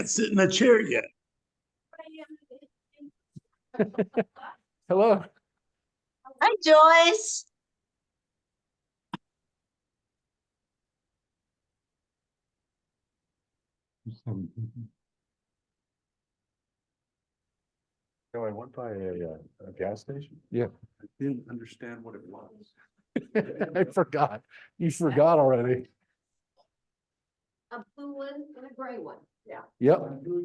sit in a chair yet. Hello. Hi, Joyce. No, I went by a gas station. Yeah. I didn't understand what it was. I forgot. You forgot already. A blue one and a gray one. Yeah. Yep.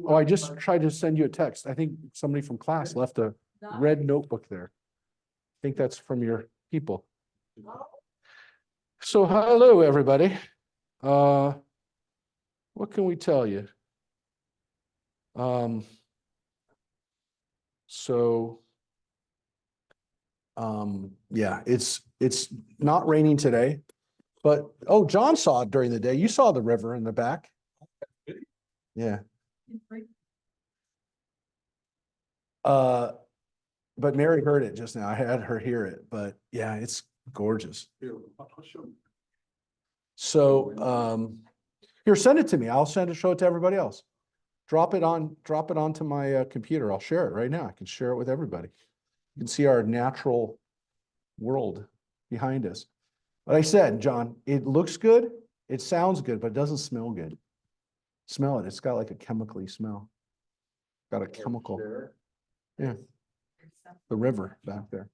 Oh, I just tried to send you a text. I think somebody from class left a red notebook there. I think that's from your people. So hello, everybody. What can we tell you? Yeah, it's not raining today, but oh, John saw it during the day. You saw the river in the back. Yeah. But Mary heard it just now. I had her hear it, but yeah, it's gorgeous. I'll show you. So, here, send it to me. I'll show it to everybody else. Drop it onto my computer. I'll share it right now. I can share it with everybody. You can see our natural world behind us. But I said, John, it looks good. It sounds good, but it doesn't smell good. Smell it. It's got like a chemically smell. Got a chemical. Yeah. The river back there.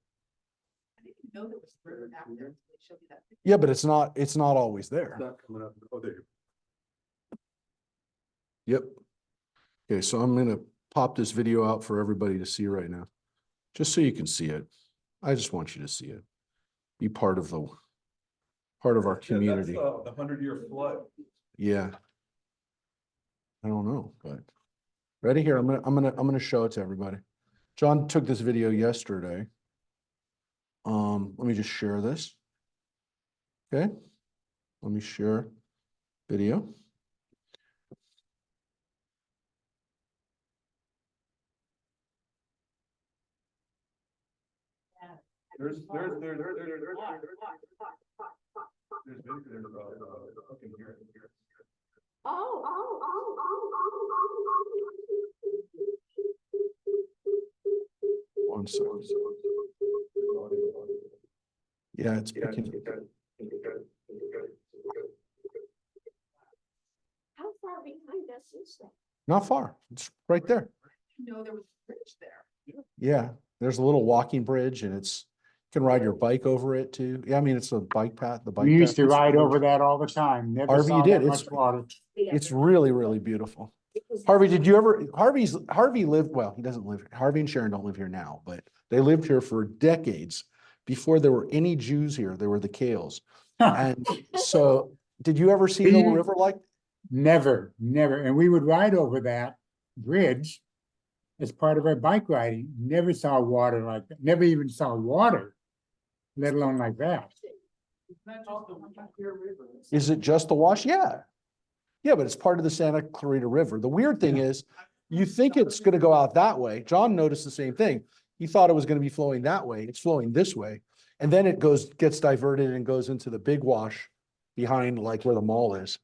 I didn't know there was a river back there. They showed me that picture. Yeah, but it's not always there. It's not coming up. Oh, there. Yep. Okay, so I'm gonna pop this video out for everybody to see right now, just so you can see it. I just want you to see it. Be part of our community. Yeah, that's the 100-year flood. Yeah. I don't know, but ready here. I'm gonna show it to everybody. John took this video yesterday. Let me just share this. Okay. Let me share video. There's fucking here. One second. Yeah, it's picking. How far behind us is that? Not far. It's right there. You know, there was a bridge there. Yeah, there's a little walking bridge and you can ride your bike over it too. Yeah, I mean, it's a bike path, the bike We used path to is- ride over that all the time. Never Harvey, saw you did. that It's- much water. It's really, really beautiful. Harvey, did you ever, Harvey lived, well, he doesn't live, Harvey and Sharon don't live here now, but they lived here for decades. Before there were any Jews here, there were the Kales. And so, did you ever see the river like? Never. And we would ride over that bridge as part of our bike riding. Never saw water like that. Never even saw water, let alone like that. Is it just the wash? Yeah. Yeah, but it's part of the Santa Clarita River. The weird thing is, you think it's gonna go out that way. John noticed the same thing. He thought it was gonna be flowing that way. It's flowing this way. And then it gets diverted and goes into the big wash behind like where the mall is.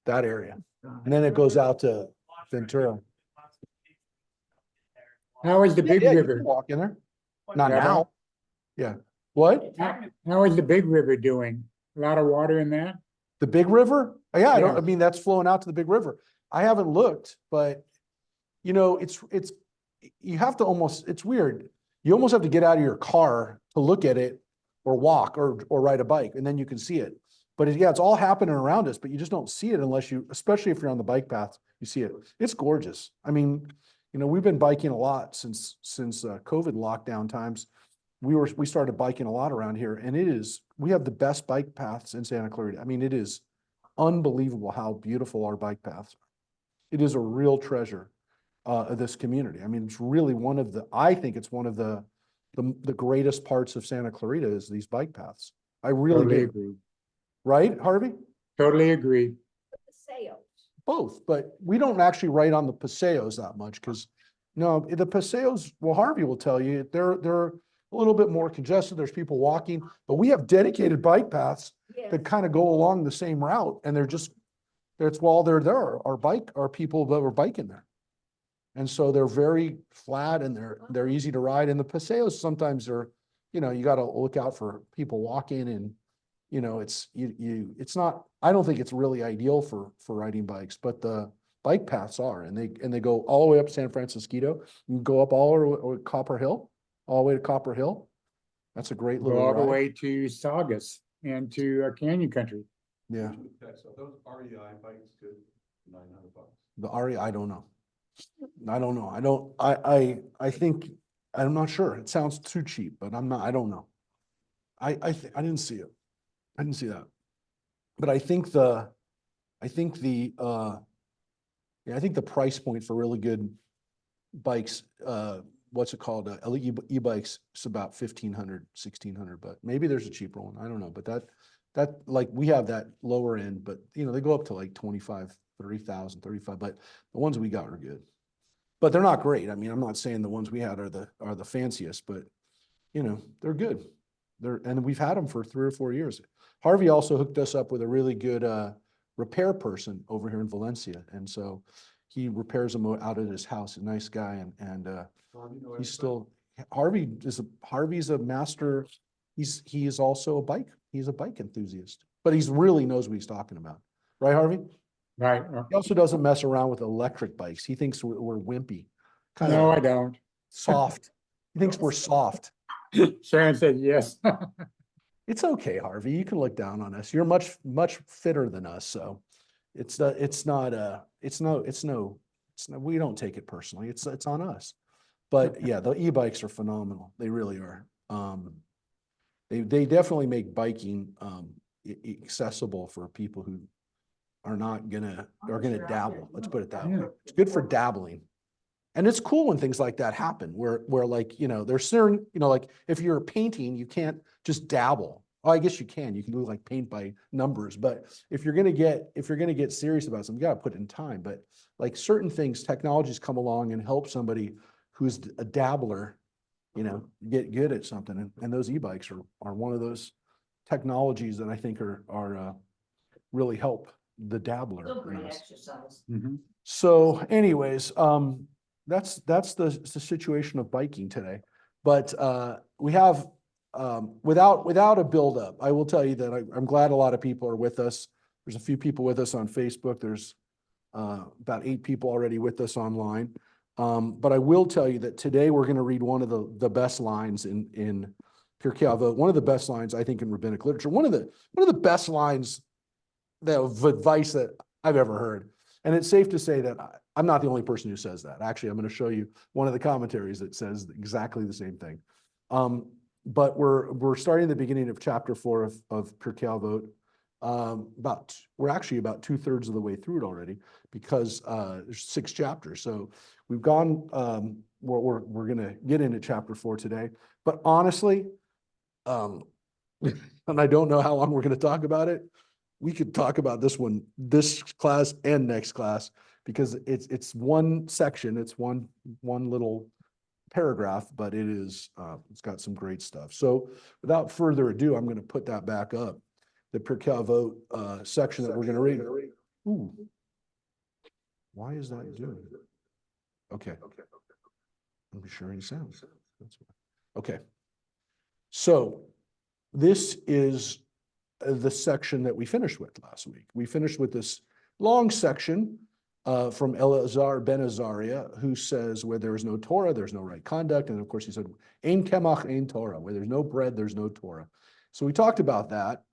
That area. And then it goes out to Ventura. How is the big Yeah, you river? can walk in there. Not Yeah. now. Yeah. What? How is the big river doing? A lot of water in that? The big river? Yeah, I Yeah. mean, that's flowing out to the big river. I haven't looked, but you know, you have to almost, it's weird. You almost have to get out of your car to look at it or walk or ride a bike, and then you can see it. But yeah, it's all happening around us, but you just don't see it unless especially if you're on the bike path, you see it. It's gorgeous. I mean, you know, we've been biking a lot since COVID lockdown times. We started biking a lot around here, and we have the best bike paths in Santa Clarita. I mean, it is unbelievable how beautiful our bike paths are. It is a real treasure of this community. I mean, it's really I think it's one of the greatest parts of Santa Clarita is these bike paths. I really Totally do. agree. Right, Harvey? Totally agree. The sales. Both, but we don't actually ride on the paseos that much because no, the paseos, well, Harvey will tell you, they're a little bit more congested. There's people walking, but we have dedicated bike paths Yes. that kind of go along the same route, and they're just That's while they're there, are people that were biking there. And so they're very flat and they're easy to ride. And the paseos sometimes are, you know, you got to look out for people walking and, you know, it's not, I don't think it's really ideal for riding bikes, but the bike paths are, and they go all the way up San Francisco. You can go up all the way to Copper Hill, all the way to Copper Hill. That's a great Go little all the ride. way to Saugus and to Canyon Country. Yeah, Okay, so those REI bikes good, $900. the RE, I don't know. I think, I'm not sure. It sounds too cheap, but I don't know. I didn't see it. I didn't see that. But I think the price point for really good bikes, what's it called? E-bikes is about 1,500, 1,600, but maybe there's a cheaper one. I don't know, but that like we have that lower end, but you know, they go up to like 25, 30,000, 35, but the ones we got are good. But they're not great. I mean, I'm not saying the ones we had are the fanciest, but you know, they're good. And we've had them for 3 or 4 years. Harvey also hooked us up with a really good repair person over here in Valencia. And so he repairs them out at his house, a nice guy. And he's still, Harvey's a master. He is also he's a bike enthusiast, but he's really knows what he's talking about. Right, Harvey? Right. He also doesn't mess around with electric bikes. He thinks we're wimpy, kind No, I of don't. soft. He thinks we're soft. Sharon said yes. It's okay, Harvey. You can look down on us. You're much fitter than us. So we don't take it personally. It's on us. But yeah, the e-bikes are phenomenal. They really are. They definitely make biking accessible for people who are gonna dabble. Let's put it that way. Yeah. It's good for dabbling. And it's cool when things like that happen, where like, you know, there's certain, you know, like if you're painting, you can't just dabble. Oh, I guess you can do like paint by numbers, but if you're gonna get serious about something, you gotta put in time. But like certain things, technologies come along and help somebody who's a dabbler, you know, get good at something. And those e-bikes are one of those technologies that I think are really help the dabbler. Still in great us. exercise. Mhm. So anyways, that's the situation of biking today. But we have, without a buildup, I will tell you that I'm glad a lot of people are with us. There's a few people with us on Facebook. There's about 8 people already with us online. But I will tell you that today we're going to read one of the best lines in Pirke Avot, one of the best lines I think in rabbinic literature, one of the best lines of advice that I've ever heard. And it's safe to say that I'm not the only person who says that. Actually, I'm going to show you one of the commentaries that says exactly the same thing. But we're starting the beginning of chapter 4 of Pirke Avot. We're actually about 2/3 of the way through it already, because there's 6 chapters. So we've gone. We're going to get into chapter 4 today. But honestly, and I don't know how long we're going to talk about it. We could talk about this class and next class, because it's one section, it's one little paragraph, but it's got some great stuff. So without further ado, I'm going to put that back up, the Pirke Avot section that we're going to read. Ooh, why is that doing it? Okay, I'm sharing sound. Okay, so this is the section that we finished with last week. We finished with this long section from Elazar ben Azariah, who says, where there is no Torah, there's no right conduct. And of course, he said, Ein kemach, ein Torah. Where there's no bread, there's no Torah. So we talked about that,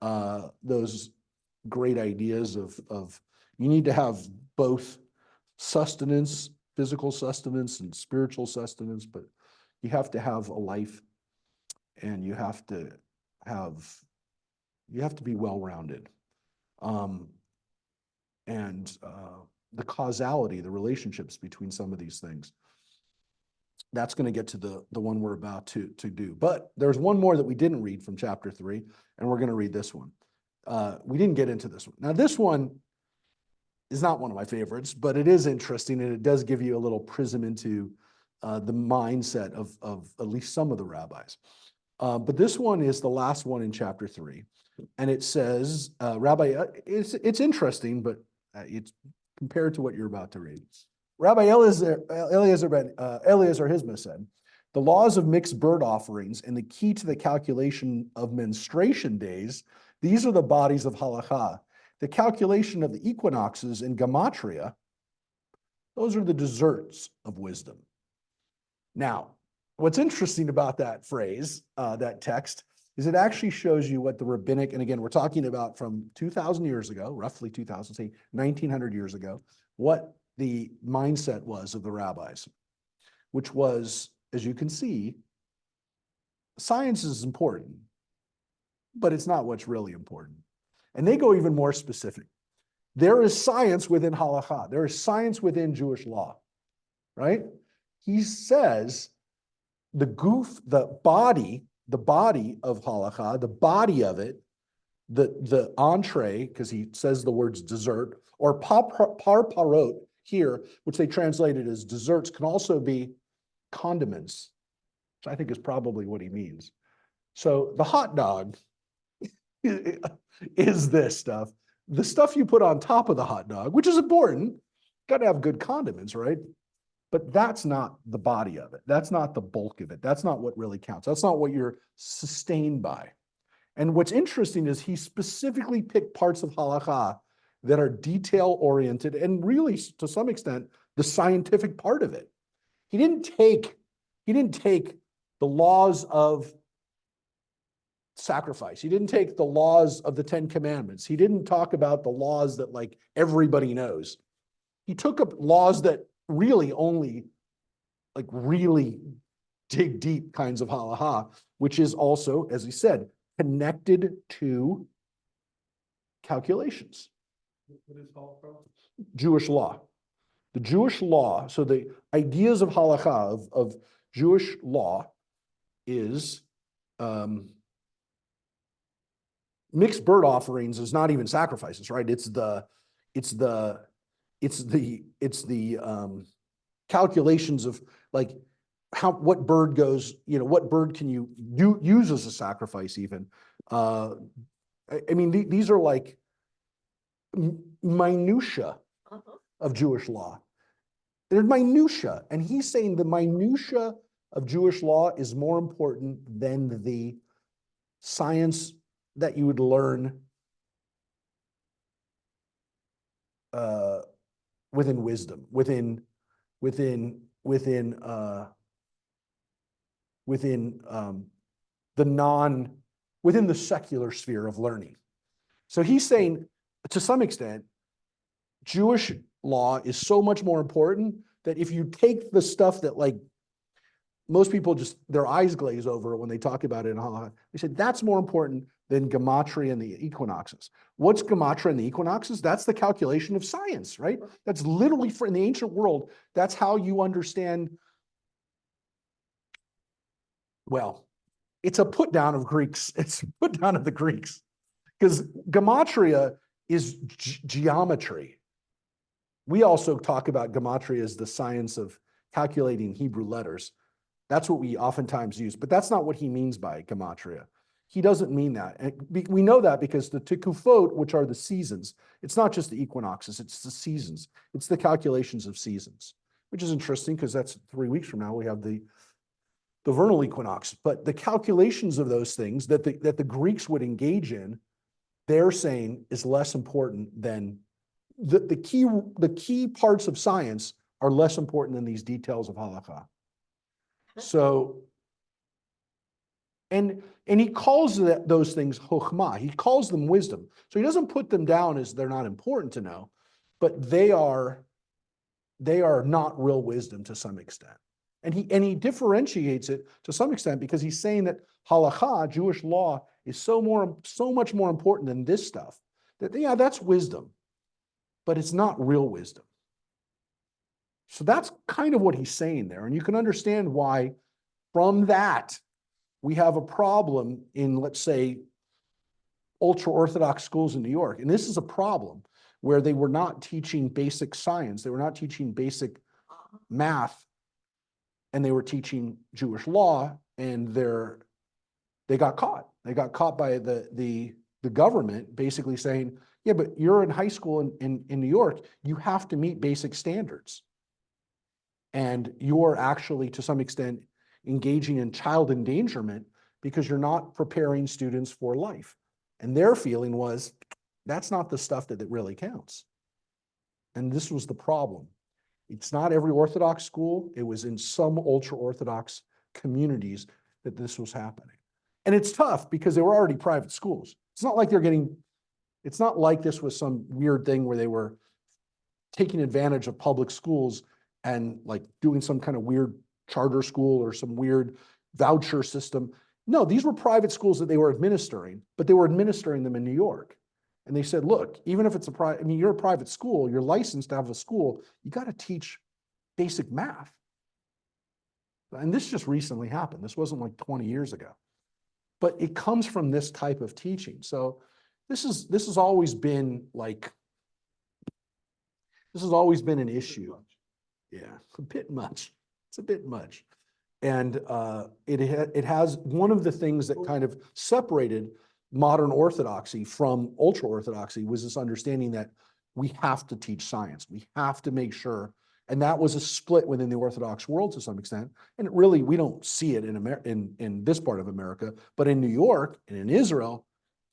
those great ideas of you need to have both sustenance, physical sustenance and spiritual sustenance, but you have to have a life, and you have to be well-rounded. The causality, the relationships between some of these things, that's going to get to the one we're about to do. But there's one more that we didn't read from chapter 3, and we're going to read this one. We didn't get into this one. Now, this one is not one of my favorites, but it is interesting, and it does give you a little prism into the mindset of at least some of the rabbis. But this one is the last one in chapter 3. And it says, Rabbi, it's interesting, but It's compared to what you're about to read. Rabbi Eliezer Hizma said, the laws of mixed bird offerings and the key to the calculation of menstruation days, these are the bodies of halakha. The calculation of the equinoxes in gematria, those are the desserts of wisdom. Now, what's interesting about that phrase, that text, is it actually shows you what the rabbinic, and again, we're talking about from 2,000 years ago, roughly 2,000, say 1,900 years ago, what the mindset was of the rabbis, which was, as you can see, science is important, but it's not what's really important. And they go even more specific. There is science within halakha. There is science within Jewish law, right? He says the body of halakha, the body of it, the entree, because he says the words dessert, or parparot here, which they translated as desserts, can also be condiments, which I think is probably what he means. So the hot dog is this stuff. The stuff you put on top of the hot dog, which is important, got to have good condiments, right? But that's not the body of it. That's not the bulk of it. That's not what really counts. That's not what you're sustained by. And what's interesting is he specifically picked parts of halakha that are detail-oriented and really, to some extent, the scientific part of it. He didn't take the laws of sacrifice. He didn't take the laws of the 10 Commandments. He didn't talk about the laws that like everybody knows. He took up laws that really only like really dig deep kinds of halakha, which is also, as he said, connected to calculations. What is halakha? Jewish law. The Jewish law, so the ideas of halakha, of Jewish law is mixed bird offerings is not even sacrifices, right? It's the calculations of like what bird goes, what bird can you use as a sacrifice even. I mean, these are like minutia of Jewish law. They're minutia. And he's saying the minutia of Jewish law is more important than the science that you would learn within wisdom, within the secular sphere of learning. So he's saying, to some extent, Jewish law is so much more important that if you take the stuff that like most people just their eyes glaze over when they talk about it in halakha, they said that's more important than gematria and the equinoxes. What's gematria and the equinoxes? That's the calculation of science, right? That's literally in the ancient world, that's how you understand. Well, it's a put down of Greeks. It's a put down of the Greeks because gematria is geometry. We also talk about gematria as the science of calculating Hebrew letters. That's what we oftentimes use, but that's not what he means by gematria. He doesn't mean that. And we know that because the tikufot, which are the seasons, it's not just the equinoxes, it's the seasons. It's the calculations of seasons, which is interesting because that's 3 weeks from now, we have the vernal equinox. But the calculations of those things that the Greeks would engage in, they're saying is less important than the key parts of science are less important than these details of halakha. So, and he calls those things chokhmah. He calls them wisdom. So he doesn't put them down as they're not important to know, but they are not real wisdom to some extent. And he differentiates it to some extent because he's saying that halakha, Jewish law, is so much more important than this stuff. That yeah, that's wisdom, but it's not real wisdom. So that's kind of what he's saying there. And you can understand why from that we have a problem in, let's say, ultra-Orthodox schools in New York. And this is a problem where they were not teaching basic science. They were not teaching basic math, and they were teaching Jewish law, and they got caught. They got caught by the government basically saying, Yeah, but you're in high school in New York, you have to meet basic standards. And you're actually, to some extent, engaging in child endangerment because you're not preparing students for life. And their feeling was, that's not the stuff that really counts. And this was the problem. It's not every Orthodox school. It was in some ultra-Orthodox communities that this was happening. And it's tough because they were already private schools. It's not like it's not like this was some weird thing where they were taking advantage of public schools and like doing some kind of weird charter school or some weird voucher system. No, these were private schools that they were administering, but they were administering them in New York. And they said, look, even if it's you're a private school, you're licensed to have a school, you got to teach basic math. And this just recently happened. This wasn't like 20 years ago. But it comes from this type of teaching. So this has always been an issue. Yeah, a bit much. It's a bit much. And it has one of the things that kind of separated modern Orthodoxy from ultra-Orthodoxy was this understanding that we have to teach science. We have to make sure, and that was a split within the Orthodox world to some extent. And really, we don't see it in this part of America, but in New York and in Israel,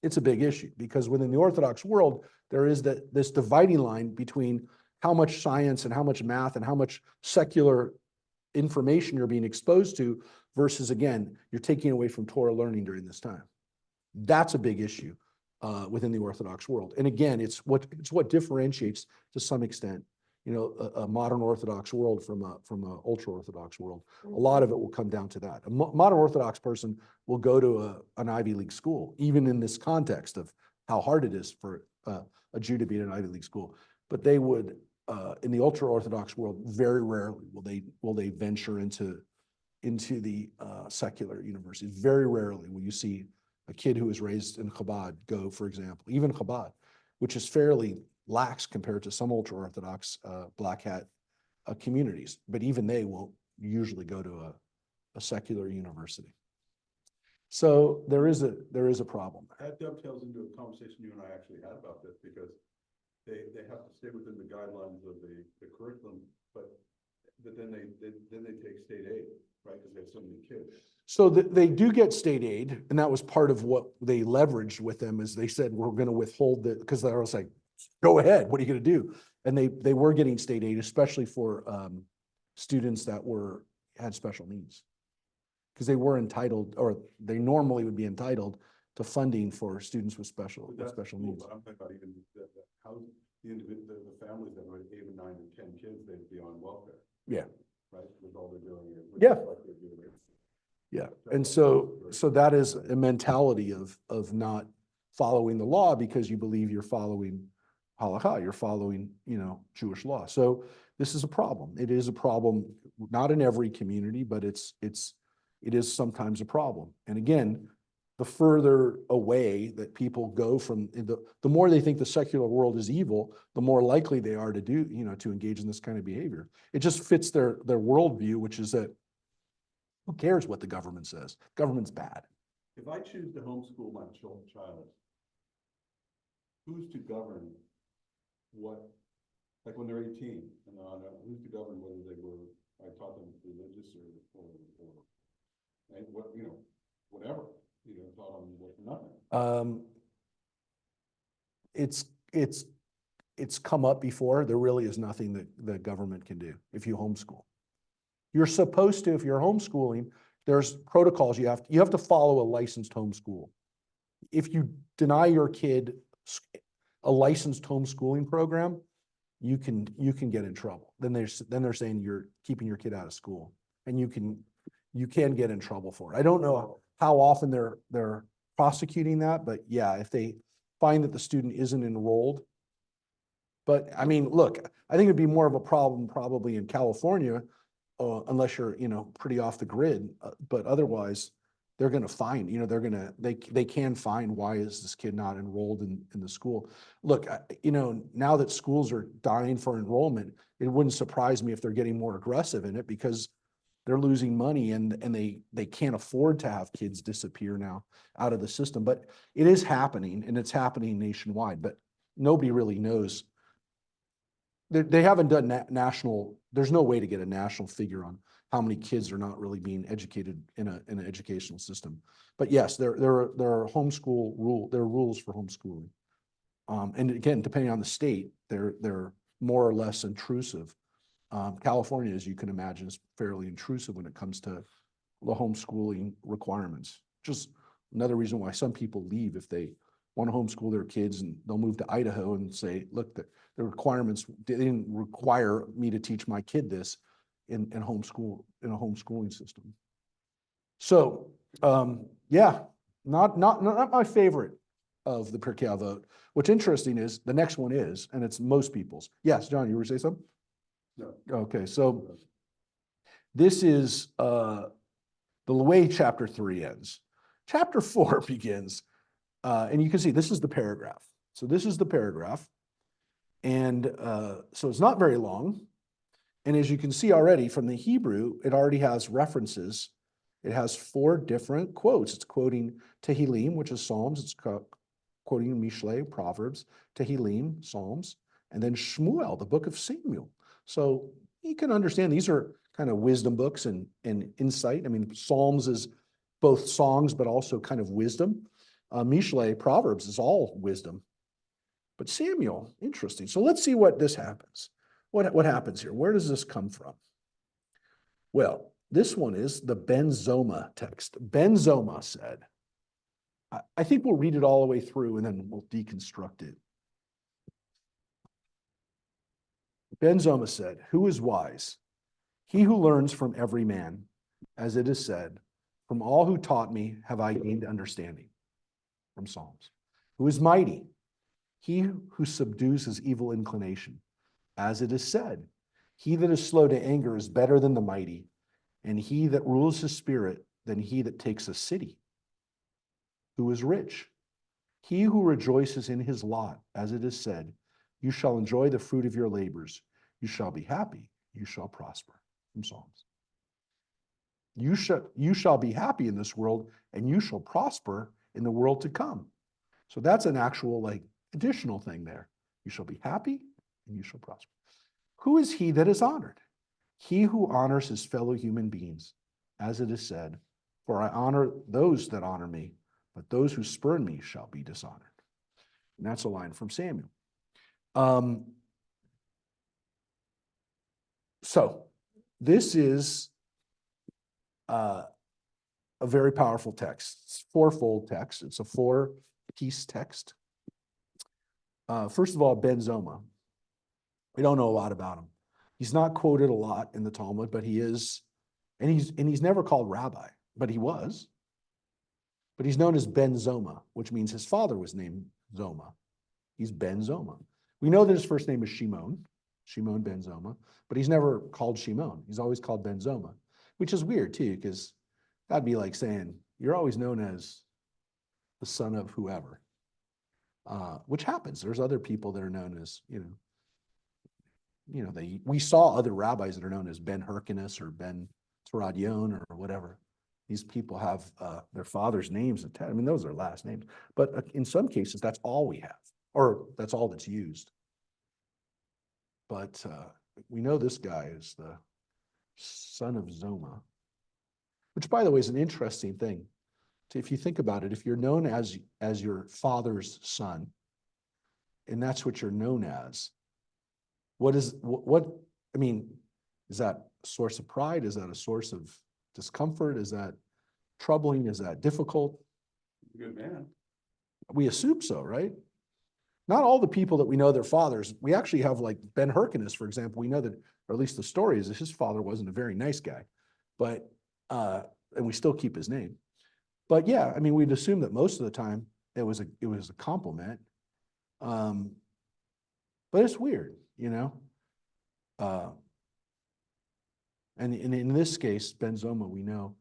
it's a big issue because within the Orthodox world, there is this dividing line between how much science and how much math and how much secular information you're being exposed to versus, again, you're taking away from Torah learning during this time. That's a big issue within the Orthodox world. And again, it's what differentiates to some extent, a modern Orthodox world from a ultra-Orthodox world. A lot of it will come down to that. A modern Orthodox person will go to an Ivy League school, even in this context of how hard it is for a Jew to be in an Ivy League school. But they would, in the ultra-Orthodox world, very rarely will they venture into the secular universities. Very rarely will you see a kid who was raised in Chabad go, for example, even Chabad, which is fairly lax compared to some ultra-Orthodox black hat communities. But even they won't usually go to a secular university. So there is a problem. That dovetails into a conversation you and I actually had about this because they have to stay within the guidelines of the curriculum, but then they take state aid, right? Because they have so many kids. So they do get state aid, and that was part of what they leveraged with them is they said, we're going to withhold the, because they was like, go ahead, what are you going to do? And they were getting state aid, especially for students that had special needs. Because they were entitled, or they normally would be entitled to funding for students with special needs. But I'm talking about even how the families that were 8 or 9 or 10 kids, they'd be on welfare. Yeah. Right, with all they're doing. Yeah. Yeah, and so that is a mentality of not following the law because you believe you're following halakha, you're following, Jewish law. So this is a problem. It is a problem, not in every community, but it is sometimes a problem. And again, the further away that people go from the more they think the secular world is evil, the more likely they are to do, to engage in this kind of behavior. It just fits their worldview, which is that who cares what the government says? Government's bad. If I choose to homeschool my child, who's to govern what, like when they're 18, and who's to govern whether I taught them religious or and what, whatever, taught them nothing. It's come up before. There really is nothing that the government can do if you homeschool. You're supposed to, if you're homeschooling, there's protocols you have to follow a licensed homeschool. If you deny your kid a licensed homeschooling program, you can get in trouble. Then they're saying you're keeping your kid out of school, and you can get in trouble for it. I don't know how often they're prosecuting that, but yeah, if they find that the student isn't enrolled. But I mean, look, I think it'd be more of a problem probably in California, unless you're, pretty off the grid, but otherwise they're going to find, they can find why is this kid not enrolled in the school. Look, now that schools are dying for enrollment, it wouldn't surprise me if they're getting more aggressive in it because they're losing money and they can't afford to have kids disappear now out of the system. But it is happening, and it's happening nationwide. But nobody really knows. They haven't done national, there's no way to get a national figure on how many kids are not really being educated in an educational system. But yes, there are there are rules for homeschooling. And again, depending on the state, they're more or less intrusive. California, as you can imagine, is fairly intrusive when it comes to the homeschooling requirements. Just another reason why some people leave if they want to homeschool their kids, and they'll move to Idaho and say, look, the requirements, they didn't require me to teach my kid this in a homeschooling system. So yeah, not my favorite of the Pirke Avot. What's interesting is the next one is, and it's most people's. Yes, John, you were to say something? No. Okay, so this is the way chapter 3 ends. Chapter 4 begins, and you can see this is the paragraph. So this is the paragraph. And so it's not very long. And as you can see already from the Hebrew, it already has references. It has 4 different quotes. It's quoting Tehillim, which is Psalms. It's quoting Mishle, Proverbs, Tehillim, Psalms, and then Shmuel, the book of Samuel. So you can understand these are kind of wisdom books and insight. I mean, Psalms is both songs, but also kind of wisdom. Mishle, Proverbs is all wisdom. But Samuel, interesting. So let's see what this happens. What happens here? Where does this come from? Well, this one is the Ben Zoma text. Ben Zoma said, I think we'll read it all the way through and then we'll deconstruct it. Ben Zoma said, who is wise? He who learns from every man, as it is said, from all who taught me have I gained understanding. From Psalms. Who is mighty? He who subdues his evil inclination. As it is said, he that is slow to anger is better than the mighty, and he that rules his spirit than he that takes a city. Who is rich? He who rejoices in his lot, as it is said, you shall enjoy the fruit of your labors. You shall be happy. You shall prosper. From Psalms. You shall be happy in this world, and you shall prosper in the world to come. So that's an actual additional thing there. You shall be happy and you shall prosper. Who is he that is honored? He who honors his fellow human beings, as it is said, for I honor those that honor me, but those who spurn me shall be dishonored. And that's a line from Samuel. So this is a very powerful text. It's a 4-fold text. It's a 4-piece text. First of all, Ben Zoma. We don't know a lot about him. He's not quoted a lot in the Talmud, but he is, and he's never called rabbi, but he was. But he's known as Ben Zoma, which means his father was named Zoma. He's Ben Zoma. We know that his first name is Shimon Ben Zoma, but he's never called Shimon. He's always called Ben Zoma, which is weird too, because that'd be like saying you're always known as the son of whoever, which happens. There's other people that are known as, we saw other rabbis that are known as Ben Hyrcanus or Ben Teradion or whatever. These people have their father's names. I mean, those are last names. But in some cases, that's all we have, or that's all that's used. But we know this guy is the son of Zoma, which, by the way, is an interesting thing. If you think about it, if you're known as your father's son, and that's what you're known as, is that a source of pride? Is that a source of discomfort? Is that troubling? Is that difficult? Good man. We assume so, right? Not all the people that we know their fathers. We actually have like Ben Hyrcanus, for example. We know that, or at least the story is that his father wasn't a very nice guy, but and we still keep his name. But yeah, I mean, we'd assume that most of the time it was a compliment. But it's weird, and in this case, Ben Zoma, we know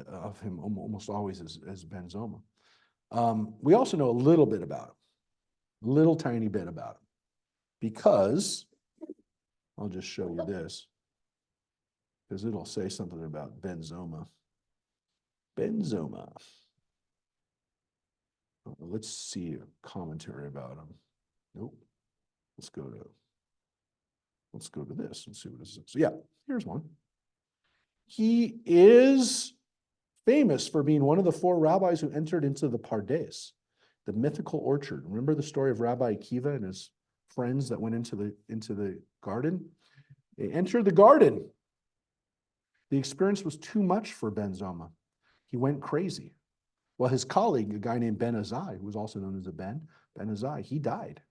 of him almost always as Ben Zoma. We also know a little bit about him, little tiny bit about him, because I'll just show you this, because it'll say something about Ben Zoma. Ben Zoma. Let's see a commentary about him. Nope. Let's go to this and see what this is. So yeah, here's one. He is famous for being one of the 4 rabbis who entered into the Pardes, the mythical orchard. Remember the story of Rabbi Akiva and his friends that went into the garden? They entered the garden. The experience was too much for Ben Zoma. He went crazy. Well, his colleague, a guy named Ben Azai, who was also known as a Ben Azai, he died.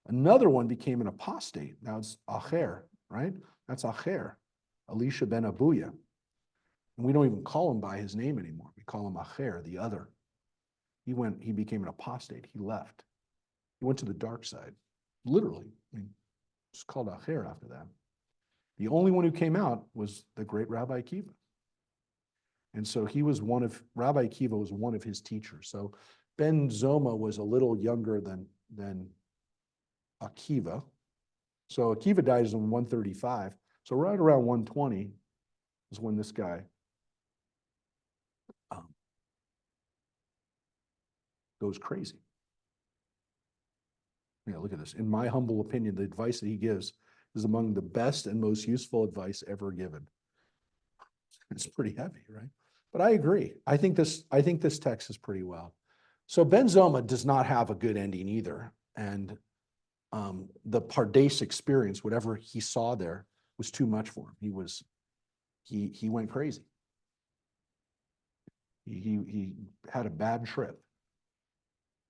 Another one became an apostate. Now it's Acher, right? That's Acher, Elisha ben Abuya. And we don't even call him by his name anymore. We call him Acher, the other. He became an apostate. He left. He went to the dark side, literally. I mean, it's called Acher after that. The only one who came out was the great Rabbi Akiva. And so Rabbi Akiva was one of his teachers. So Ben Zoma was a little younger than Akiva. So Akiva dies in 135. So right around 120 is when this guy goes crazy. Yeah, look at this. In my humble opinion, the advice that he gives is among the best and most useful advice ever given. It's pretty heavy, right? But I agree. I think this text is pretty well. So Ben Zoma does not have a good ending either. And the Pardes experience, whatever he saw there, was too much for him. He went crazy. He had a bad trip.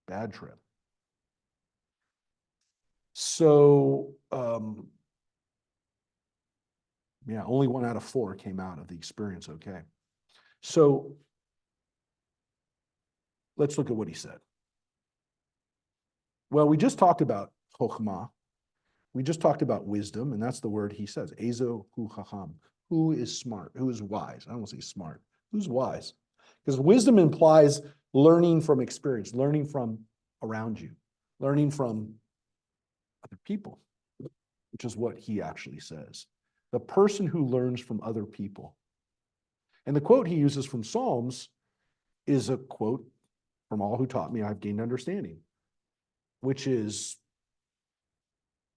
Bad trip. So yeah, only 1 out of 4 came out of the experience okay. So let's look at what he said. Well, we just talked about chokhmah. We just talked about wisdom, and that's the word he says. Ezo hu chacham. Who is smart? Who is wise? I don't want to say smart. Who's wise? Because wisdom implies learning from experience, learning from around you, learning from other people, which is what he actually says. The person who learns from other people. And the quote he uses from Psalms is a quote from all who taught me I've gained understanding, which is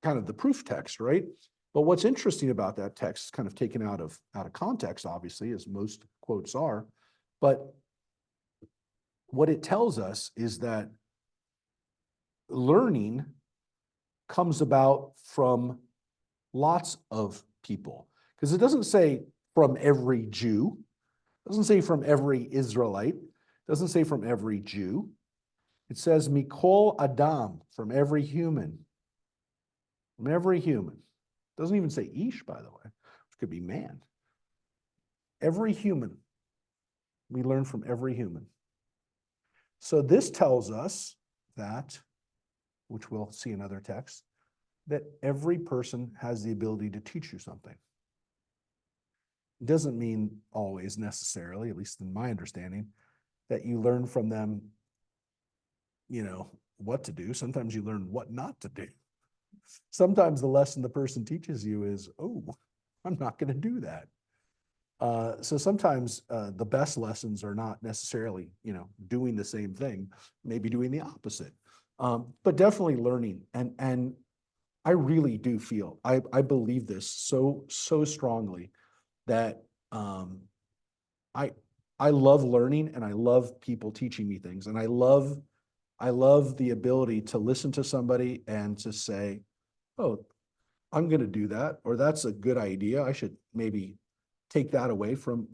kind of the proof text, right? But what's interesting about that text, kind of taken out of context, obviously, as most quotes are, but what it tells us is that learning comes about from lots of people. Because it doesn't say from every Jew, it doesn't say from every Israelite, it doesn't say from every Jew. It says Mikol Adam, from every human. From every human. It doesn't even say Ish, by the way, which could be man. Every human. We learn from every human. So this tells us that, which we'll see in other texts, that every person has the ability to teach you something. It doesn't mean always necessarily, at least in my understanding, that you learn from them, what to do. Sometimes you learn what not to do. Sometimes the lesson the person teaches you is, oh, I'm not going to do that. So sometimes the best lessons are not necessarily, doing the same thing, maybe doing the opposite, but definitely learning. And I really do feel, I believe this so strongly that I love learning and I love people teaching me things. And I love the ability to listen to somebody and to say, oh, I'm going to do that, or that's a good idea. I should maybe take that away from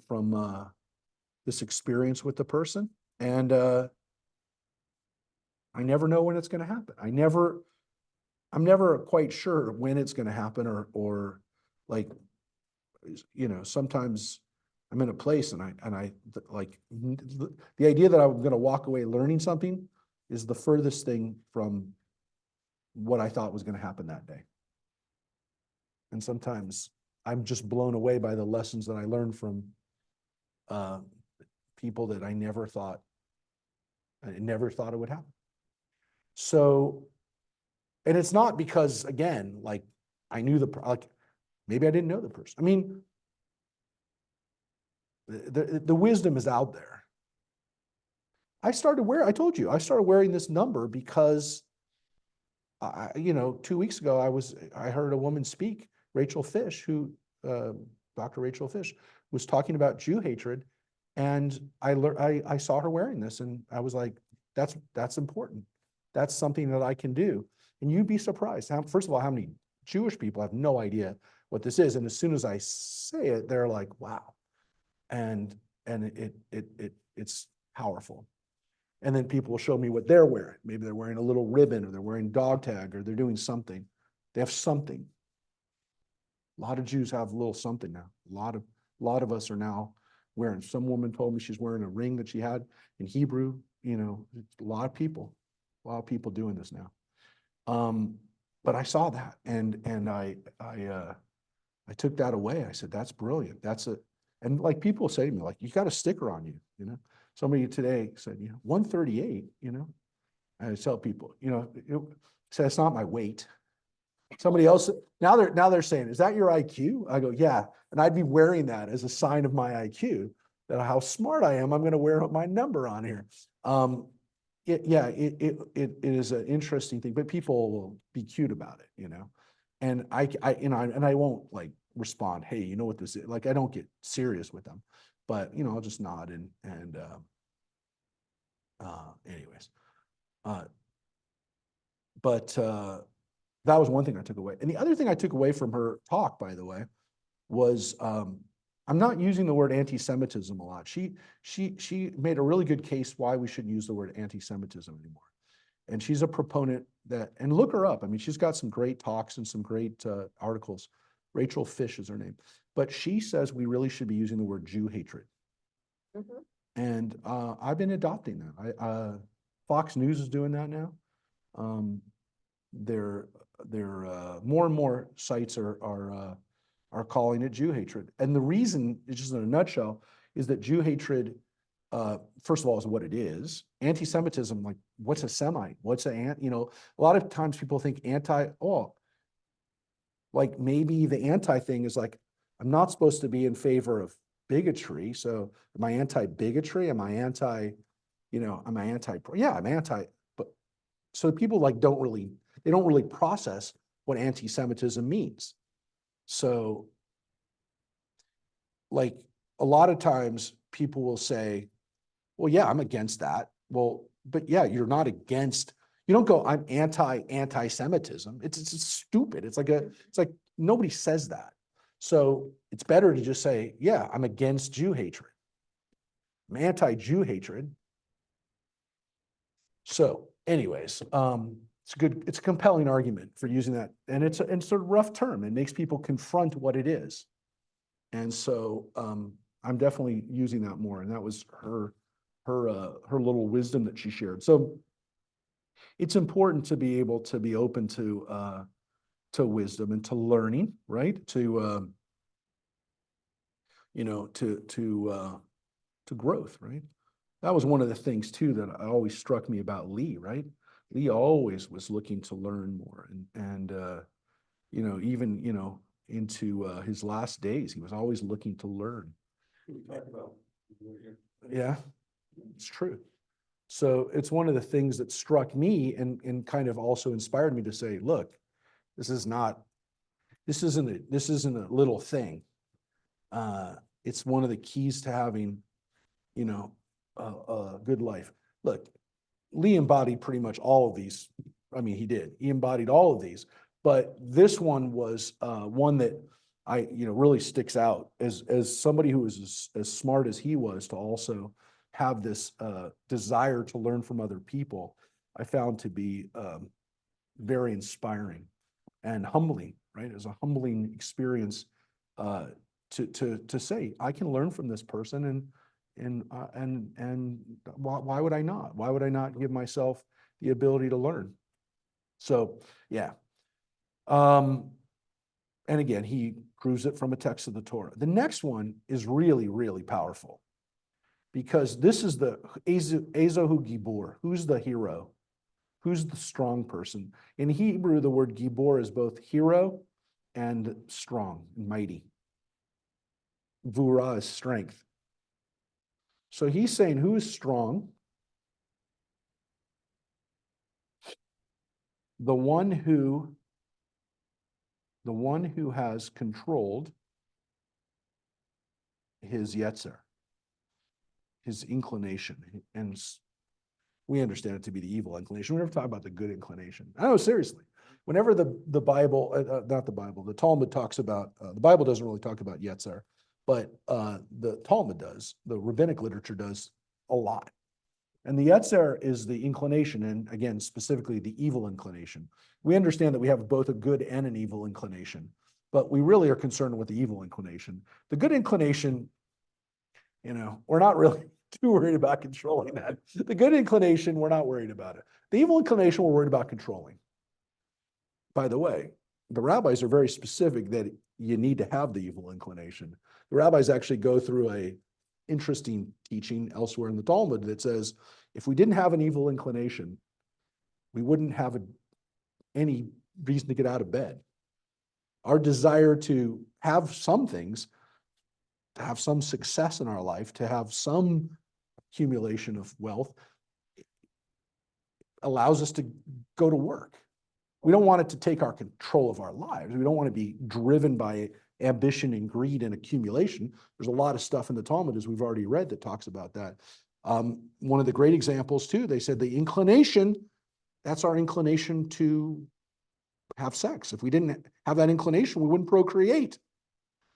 this experience with the person. And I never know when it's going to happen. I'm never quite sure when it's going to happen, or like, sometimes I'm in a place and I like the idea that I'm going to walk away learning something is the furthest thing from what I thought was going to happen that day. And sometimes I'm just blown away by the lessons that I learned from people that I never thought it would happen. So, and it's not because, again, like I knew maybe I didn't know the person. I mean, the wisdom is out there. I told you, I started wearing this number because you know, 2 weeks ago, I heard a woman speak, Rachel Fish, Dr. Rachel Fish, was talking about Jew hatred. And I saw her wearing this and I was like, that's important. That's something that I can do. And you'd be surprised first of all, how many Jewish people have no idea what this is. And as soon as I say it, they're like, wow. And it's powerful. And then people will show me what they're wearing. Maybe they're wearing a little ribbon or they're wearing dog tag or they're doing something. They have something. A lot of Jews have a little something now. A lot of us are now wearing. Some woman told me she's wearing a ring that she had in Hebrew. You know, a lot of people doing this now. But I saw that and I took that away. I said, that's brilliant. And like people say to me, like, you got a sticker on you, you know. Somebody today said, 138, you know. I tell people, say it's not my weight. Somebody else, now they're saying, is that your IQ? I go, yeah. And I'd be wearing that as a sign of my IQ, that how smart I am. I'm going to wear my number on here. It is an interesting thing, but people will be cute about it, you know. And I won't like respond, hey, you know what this is? Like, I don't get serious with them, but I'll just nod anyways. But that was one thing I took away. And the other thing I took away from her talk, by the way, was I'm not using the word anti-Semitism a lot. She made a really good case why we shouldn't use the word anti-Semitism anymore. And she's a proponent and look her up. I mean, she's got some great talks and some great articles. Rachel Fish is her name. But she says we really should be using the word Jew hatred. Mhm. And I've been adopting that. Fox News is doing that now. They're more and more sites are calling it Jew hatred. And the reason, it's just in a nutshell, is that Jew hatred, first of all, is what it is. Anti-Semitism, like, what's a Semite? What's a lot of times people think like maybe the anti thing is like, I'm not supposed to be in favor of bigotry. So am I anti-bigotry? Am I anti, am I anti? Yeah, I'm anti. But so people like don't really process what anti-Semitism means. So like a lot of times people will say, well, yeah, I'm against that. Well, but yeah, you're not against, you don't go, I'm anti-Semitism. It's stupid. It's like nobody says that. So it's better to just say, yeah, I'm against Jew hatred. I'm anti-Jew hatred. So anyways, it's a compelling argument for using that. And it's a rough term. It makes people confront what it is. And so I'm definitely using that more. And that was her little wisdom that she shared. So it's important to be able to be open to wisdom and to learning, right? To growth, right? That was one of the things too that always struck me about Lee, right? Lee always was looking to learn more, and even into his last days, he was always looking to learn. We talked about. Yeah, it's true. So it's one of the things that struck me and kind of also inspired me to say, look, this isn't a little thing. It's one of the keys to having, a good life. Look, Lee embodied pretty much all of these. I mean, he did. He embodied all of these, but this one was one that really sticks out as somebody who was as smart as he was to also have this desire to learn from other people. I found to be very inspiring and humbling. Right, it was a humbling experience to say I can learn from this person, and why would I not? Why would I not give myself the ability to learn? So yeah. And again, he proves it from a text of the Torah. The next one is really, really powerful because this is the Ezohu Gibor. Who's the hero? Who's the strong person? In Hebrew, the word Gibor is both hero and strong, mighty. Vura is strength. So he's saying, who is strong? the one who has controlled his yetzer, his inclination, and we understand it to be the evil inclination. We never talk about the good inclination. I know, seriously. Whenever the Bible, not the Bible, the Talmud talks about, the Bible doesn't really talk about yetzer, but the Talmud does, the rabbinic literature does a lot. And the yetzer is the inclination, and again, specifically the evil inclination. We understand that we have both a good and an evil inclination, but we really are concerned with the evil inclination. The good inclination, we're not really too worried about controlling that. The good inclination, we're not worried about it. The evil inclination, we're worried about controlling. By the way, the rabbis are very specific that you need to have the evil inclination. The rabbis actually go through a interesting teaching elsewhere in the Talmud that says, if we didn't have an evil inclination, we wouldn't have any reason to get out of bed. Our desire to have some things, to have some success in our life, to have some accumulation of wealth, allows us to go to work. We don't want it to take our control of our lives. We don't want to be driven by ambition and greed and accumulation. There's a lot of stuff in the Talmud, as we've already read, that talks about that. One of the great examples too, they said the inclination, that's our inclination to have sex. If we didn't have that inclination, we wouldn't procreate.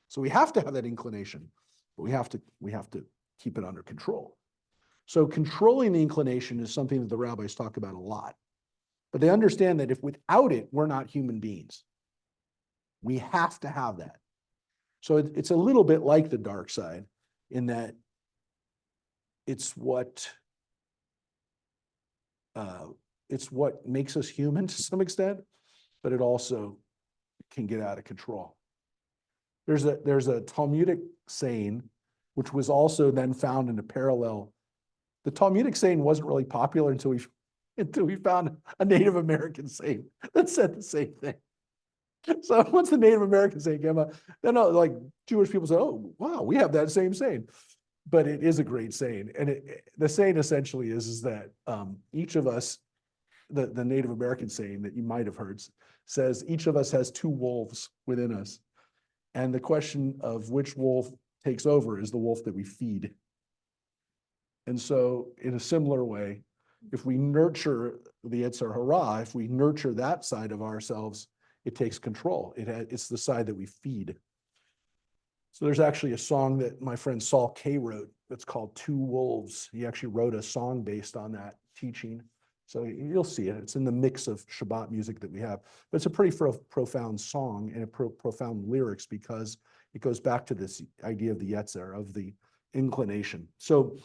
So we have to have that inclination, but we have to keep it under control. So controlling the inclination is something that the rabbis talk about a lot. But they understand that if without it, we're not human beings. We have to have that. So it's a little bit like the dark side in that it's what makes us human to some extent, but it also can get out of control. There's a Talmudic saying, which was also then found in a parallel. The Talmudic saying wasn't really popular until we found a Native American saying that said the same thing. So once the Native American saying came up, then like Jewish people said, "Oh, wow, we have that same saying." But it is a great saying, and the saying essentially is that each of us, the Native American saying that you might have heard, says each of us has two wolves within us, and the question of which wolf takes over is the wolf that we feed. And so, in a similar way, if we nurture the Yetzer Hara, if we nurture that side of ourselves, it takes control. It's the side that we feed. So there's actually a song that my friend Saul Kay wrote that's called Two Wolves. He actually wrote a song based on that teaching. So you'll see it. It's in the mix of Shabbat music that we have. But it's a pretty profound song and profound lyrics because it goes back to this idea of the Yetzer, of the inclination. So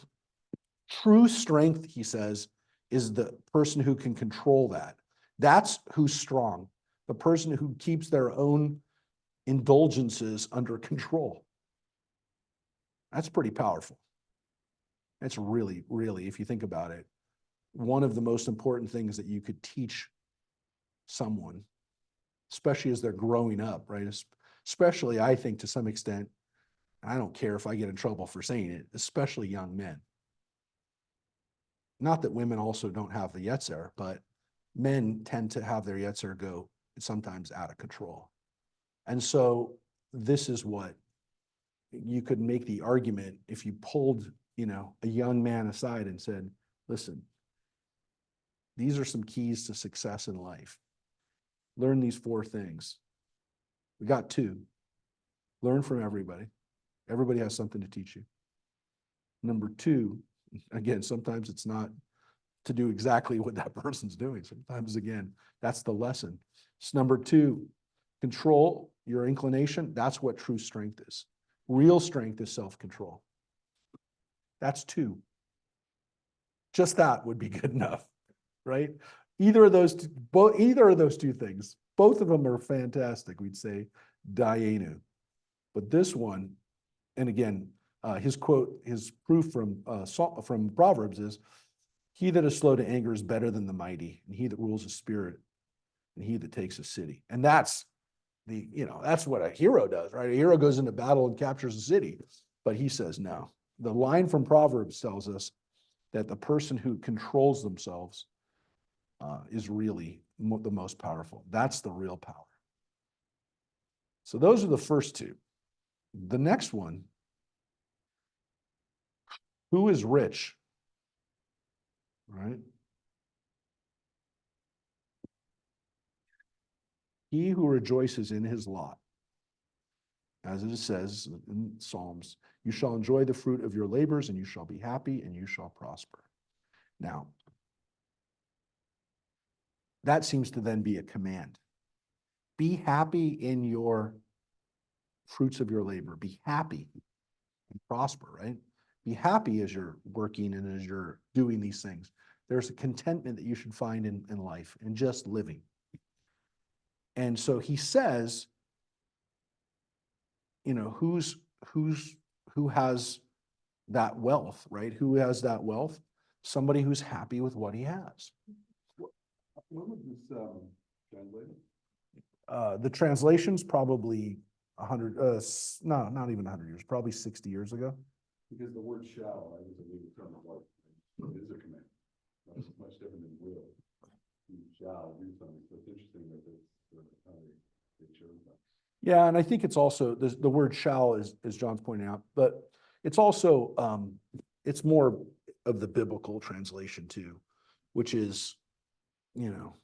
true strength, he says, is the person who can control that. That's who's strong. The person who keeps their own indulgences under control. That's pretty powerful. That's really, really, if you think about it, one of the most important things that you could teach someone, especially as they're growing up, right? Especially, I think, to some extent, I don't care if I get in trouble for saying it, especially young men. Not that women also don't have the Yetzer, but men tend to have their Yetzer go sometimes out of control. And so this is what you could make the argument if you pulled, a young man aside and said, listen, these are some keys to success in life. Learn these 4 things. We got 2. Learn from everybody. Everybody has something to teach you. Number 2, again, sometimes it's not to do exactly what that person's doing. Sometimes, again, that's the lesson. So number 2, control your inclination. That's what true strength is. Real strength is self-control. That's 2. Just that would be good enough, right? Either of those two things, both of them are fantastic. We'd say Dayenu. But this one, and again, his proof from Proverbs is, he that is slow to anger is better than the mighty, and he that rules a spirit, and he that takes a city. And that's that's what a hero does, right? A hero goes into battle and captures a city, but he says no. The line from Proverbs tells us that the person who controls themselves is really the most powerful. That's the real power. So those are the first two. The next one, who is rich? Right? He who rejoices in his lot. As it says in Psalms, you shall enjoy the fruit of your labors, and you shall be happy, and you shall prosper. Now, that seems to then be a command. Be happy in your fruits of your labor. Be happy and prosper, right? Be happy as you're working and as you're doing these things. There's a contentment that you should find in life and just living. And so he says, you know, who has that wealth, right? Who has that wealth? Somebody who's happy with what he has. When was this, translated? The translation's probably 100, no, not even 100 years, probably 60 years ago. Because the word shall, I was a legal term of art, it is a command. It's much different than will. You shall do something, so it's interesting that it's, how they chose that. Yeah, and I think it's also, the word shall is John's pointing out, but it's also, it's more of the biblical translation too, which is, you know,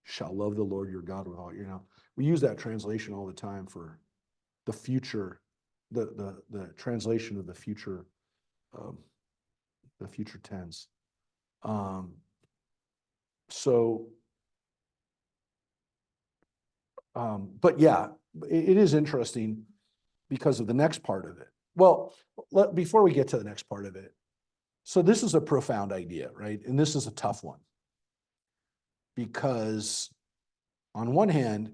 shall love the Lord your God with all, we use that translation all the time for the future, the translation of the future tense. But yeah, it is interesting because of the next part of it. Well, before we get to the next part of it, so this is a profound idea, right? And this is a tough one. Because on one hand,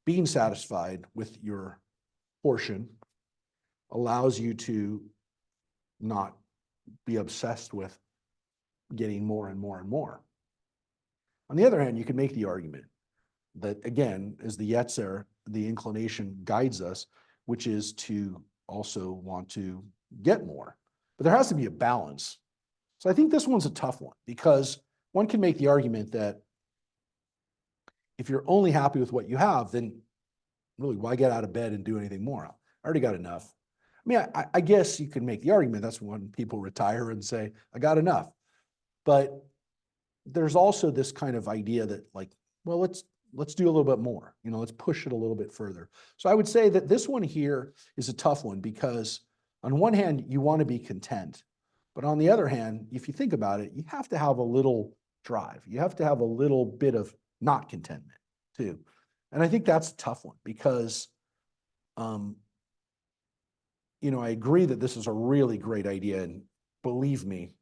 being satisfied with your portion allows you to not be obsessed with getting more and more and more. On the other hand, you can make the argument that, again, as the Yetzer, the inclination guides us, which is to also want to get more. But there has to be a balance. So I think this one's a tough one because one can make the argument that if you're only happy with what you have, then really, why get out of bed and do anything more? I already got enough. I mean, I guess you can make the argument. That's when people retire and say, I got enough. But there's also this kind of idea that like, well, let's do a little bit more. Let's push it a little bit further. So I would say that this one here is a tough one because on one hand, you want to be content. But on the other hand, if you think about it, you have to have a little drive. You have to have a little bit of not contentment too. And I think that's a tough one because, I agree that this is a really great idea. And believe me,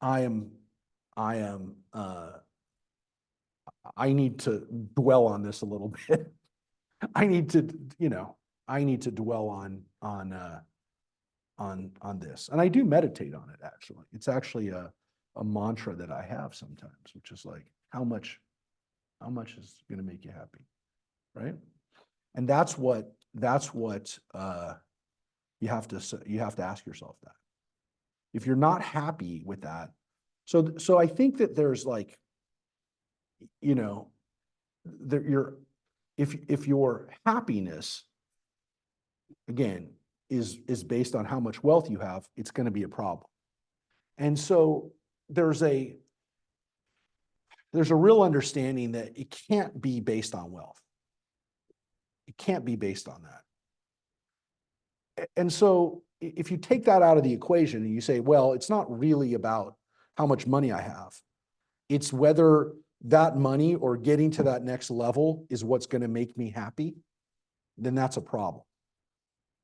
I need to dwell on this a little bit. I need to dwell on this. And I do meditate on it, actually. It's actually a mantra that I have sometimes, which is like, how much is going to make you happy, right? And that's what you have to ask yourself that. If you're not happy with that, so I think that there's like, if your happiness again is based on how much wealth you have, it's going to be a problem. And so there's a real understanding that it can't be based on wealth. It can't be based on that. And so if you take that out of the equation and you say, well, it's not really about how much money I have. It's whether that money or getting to that next level is what's going to make me happy, then that's a problem.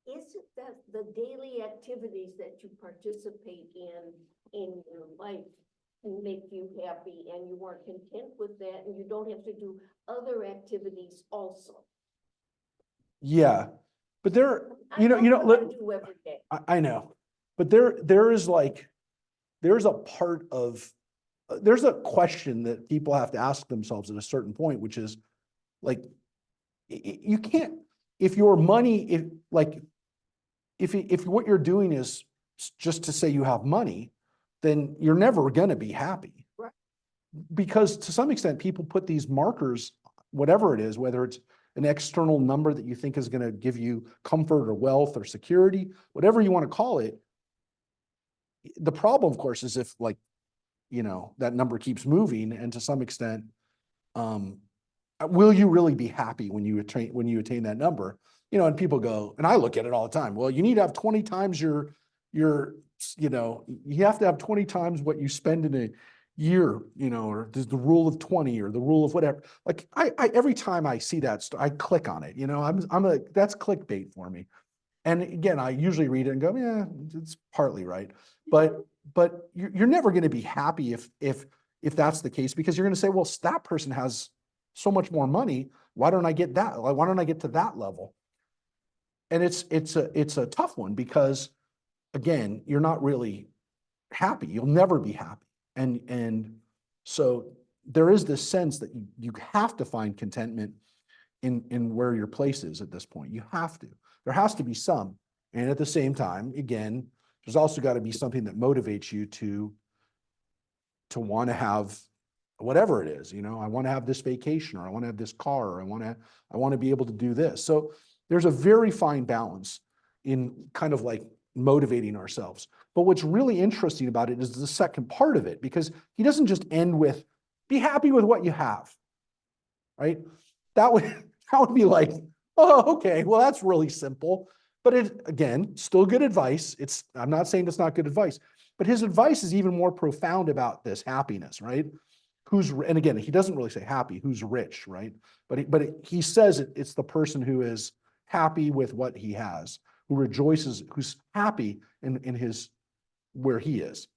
Is it that the daily activities that you participate in your life can make you happy and you are content with that and you don't have to do other activities also? Yeah, but there, I know what I do every day. I know, but there's a question that people have to ask themselves at a certain point, which is like, you can't, if your money, if what you're doing is just to say you have money, then you're never going to be happy. Right. because to some extent, people put these markers, whatever it is, whether it's an external number that you think is going to give you comfort or wealth or security, whatever you want to call it. The problem, of course, is if like, that number keeps moving, and to some extent, will you really be happy when you attain that number? And people go, and I look at it all the time. Well, you need to have 20 times you have to have 20 times what you spend in a year, or there's the rule of 20 or the rule of whatever. Like I every time I see that, I click on it, that's clickbait for me. And again, I usually read it and go, yeah, it's partly right. But you're never going to be happy if that's the case, because you're going to say, well, that person has so much more money. Why don't I get that? Why don't I get to that level? And it's a tough one, because again, you're not really happy. You'll never be happy. And so there is this sense that you have to find contentment in where your place is at this point. You have to. There has to be some. And at the same time, again, there's also got to be something that motivates you to want to have whatever it is. I want to have this vacation, or I want to have this car, or I want to be able to do this. So there's a very fine balance in kind of like motivating ourselves. But what's really interesting about it is the second part of it, because he doesn't just end with, be happy with what you have, right? That would be like, oh, okay, well, that's really simple. But it, again, still good advice. I'm not saying it's not good advice, but his advice is even more profound about this happiness, right? And again, he doesn't really say happy, who's rich, right? But he says it's the person who is happy with what he has, who rejoices, who's happy in his, where he is.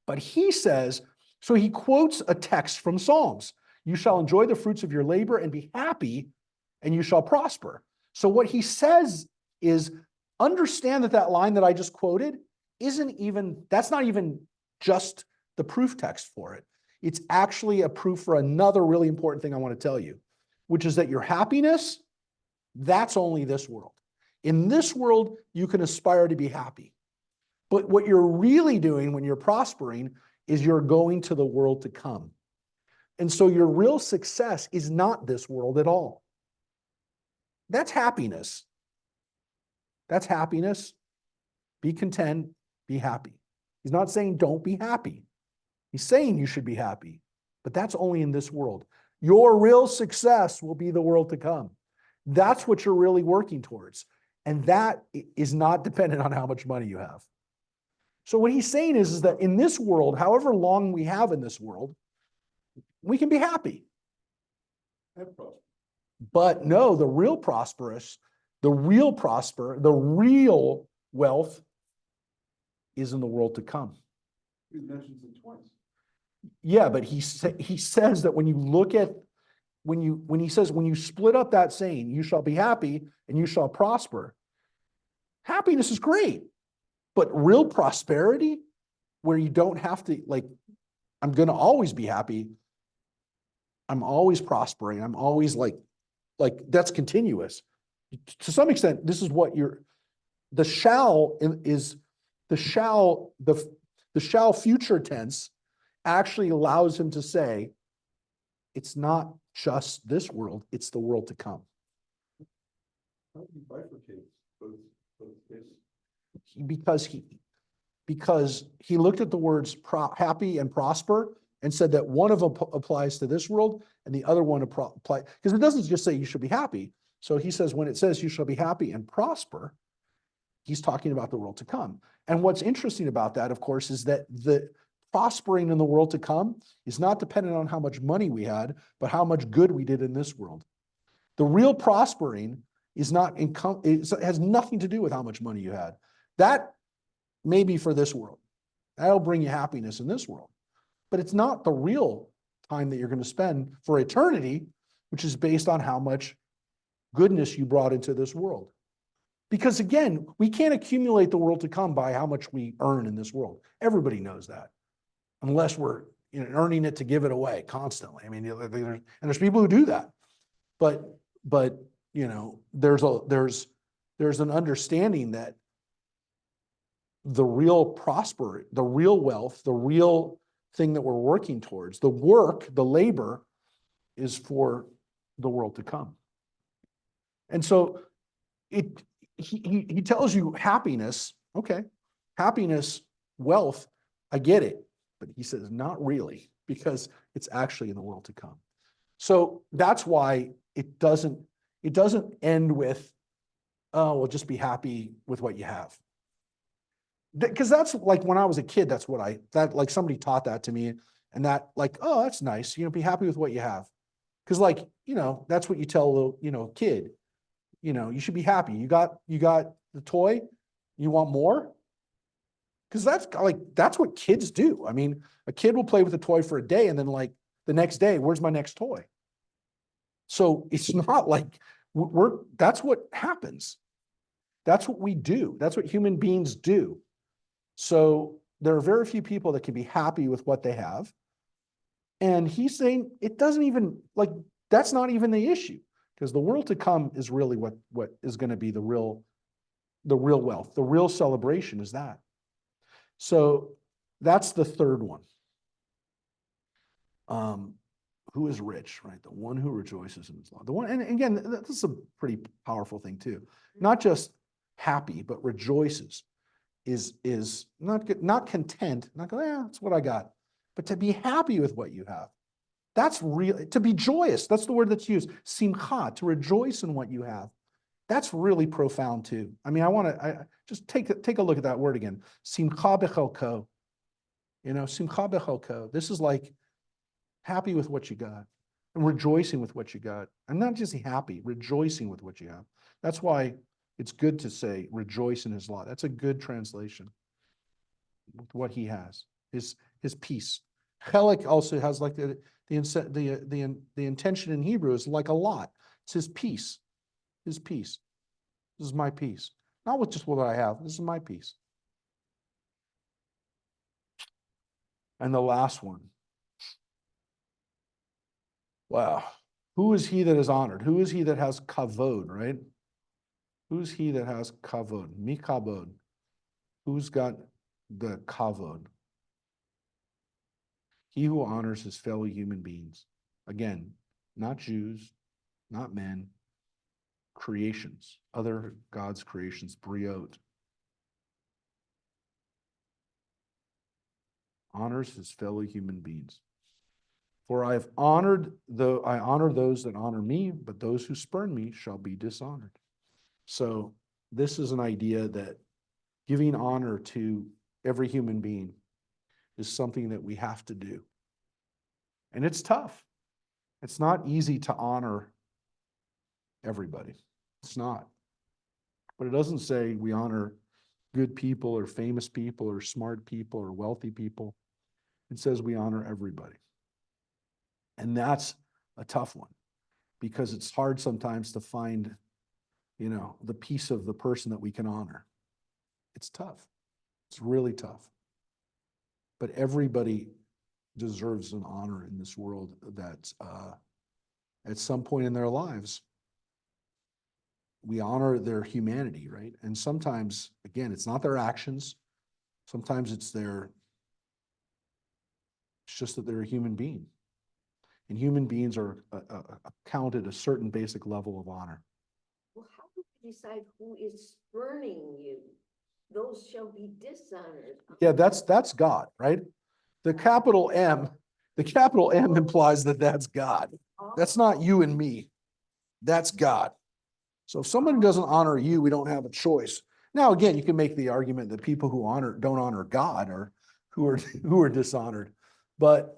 But he says, so he quotes a text from Psalms. You shall enjoy the fruits of your labor and be happy, and you shall prosper. So what he says is, understand that line that I just quoted that's not even just the proof text for it. It's actually a proof for another really important thing I want to tell you, which is that your happiness, that's only this world. In this world, you can aspire to be happy. But what you're really doing when you're prospering is you're going to the world to come. And so your real success is not this world at all. That's happiness. That's happiness. Be content, be happy. He's not saying don't be happy. He's saying you should be happy, but that's only in this world. Your real success will be the world to come. That's what you're really working towards. And that is not dependent on how much money you have. So what he's saying is that in this world, however long we have in this world, we can be happy. But no, the real prosperous, the real wealth is in the world to come. He mentions it twice. Yeah, but he says that when you look at, when you split up that saying, you shall be happy and you shall prosper, happiness is great. But real prosperity, where you don't have to, like, I'm going to always be happy, I'm always prospering, I'm always like that's continuous. To some extent, this is what the shall future tense actually allows him to say, it's not just this world, it's the world to come. How do you bifurcate both cases? Because he looked at the words happy and prosper and said that one of them applies to this world and the other one applies, because it doesn't just say you should be happy. So he says, when it says you shall be happy and prosper, he's talking about the world to come. And what's interesting about that, of course, is that the prospering in the world to come is not dependent on how much money we had, but how much good we did in this world. The real prospering is not income, it has nothing to do with how much money you had. That may be for this world. That'll bring you happiness in this world. But it's not the real time that you're going to spend for eternity, which is based on how much goodness you brought into this world. Because again, we can't accumulate the world to come by how much we earn in this world. Everybody knows that, unless we're earning it to give it away constantly. I mean, there's people who do that, but there's an understanding that the real wealth, the real thing that we're working towards. The work, the labor is for the world to come. And so he tells you happiness, okay, happiness, wealth, I get it. But he says, not really, because it's actually in the world to come. So that's why it doesn't end with, oh, well, just be happy with what you have. Because that's like when I was a kid, that's what like somebody taught that to me, and that like, oh, that's nice, be happy with what you have. Because like, that's what you tell a little, kid, you should be happy. You got the toy, you want more? Because that's what kids do. I mean, a kid will play with a toy for a day, and then like the next day, where's my next toy? So it's not like that's what happens. That's what we do. That's what human beings do. So there are very few people that can be happy with what they have. And he's saying it doesn't even, like, that's not even the issue, because the world to come is really what is going to be the real wealth. The real celebration is that. So that's the third one. Who is rich, right? The one who rejoices in his law. The one, and again, this is a pretty powerful thing too. Not just happy, but rejoices is not content, not go, yeah, that's what I got, but to be happy with what you have. That's real, to be joyous. That's the word that's used. Simcha, to rejoice in what you have. That's really profound too. I mean, I just take a look at that word again. Simcha bechelko. Simcha bechelko. This is like happy with what you got and rejoicing with what you got. And not just happy, rejoicing with what you have. That's why it's good to say rejoice in his law. That's a good translation with what he has, his peace. Chelik also has like the intention in Hebrew is like a lot. It's his peace. His peace. This is my peace. Not with just what I have. This is my peace. And the last one. Wow. Who is he that is honored? Who is he that has kavod, right? Who's he that has kavod? Mi kavod. Who's got the kavod? He who honors his fellow human beings. Again, not Jews, not men, creations, other God's creations, briot. Honors his fellow human beings. For I honor those that honor me, but those who spurn me shall be dishonored. So this is an idea that giving honor to every human being is something that we have to do. And it's tough. It's not easy to honor everybody. It's not. But it doesn't say we honor good people or famous people or smart people or wealthy people. It says we honor everybody. And that's a tough one, because it's hard sometimes to find, the piece of the person that we can honor. It's tough. It's really tough. But everybody deserves an honor in this world that at some point in their lives, we honor their humanity, right? And sometimes, again, it's not their actions. Sometimes it's just that they're a human being. And human beings are counted a certain basic level of honor. Well, how do you decide who is spurning you? Those shall be dishonored. Yeah, that's God, right? The capital M implies that that's God. That's not you and me. That's God. So if someone doesn't honor you, we don't have a choice. Now, again, you can make the argument that people who don't honor God or who are dishonored. But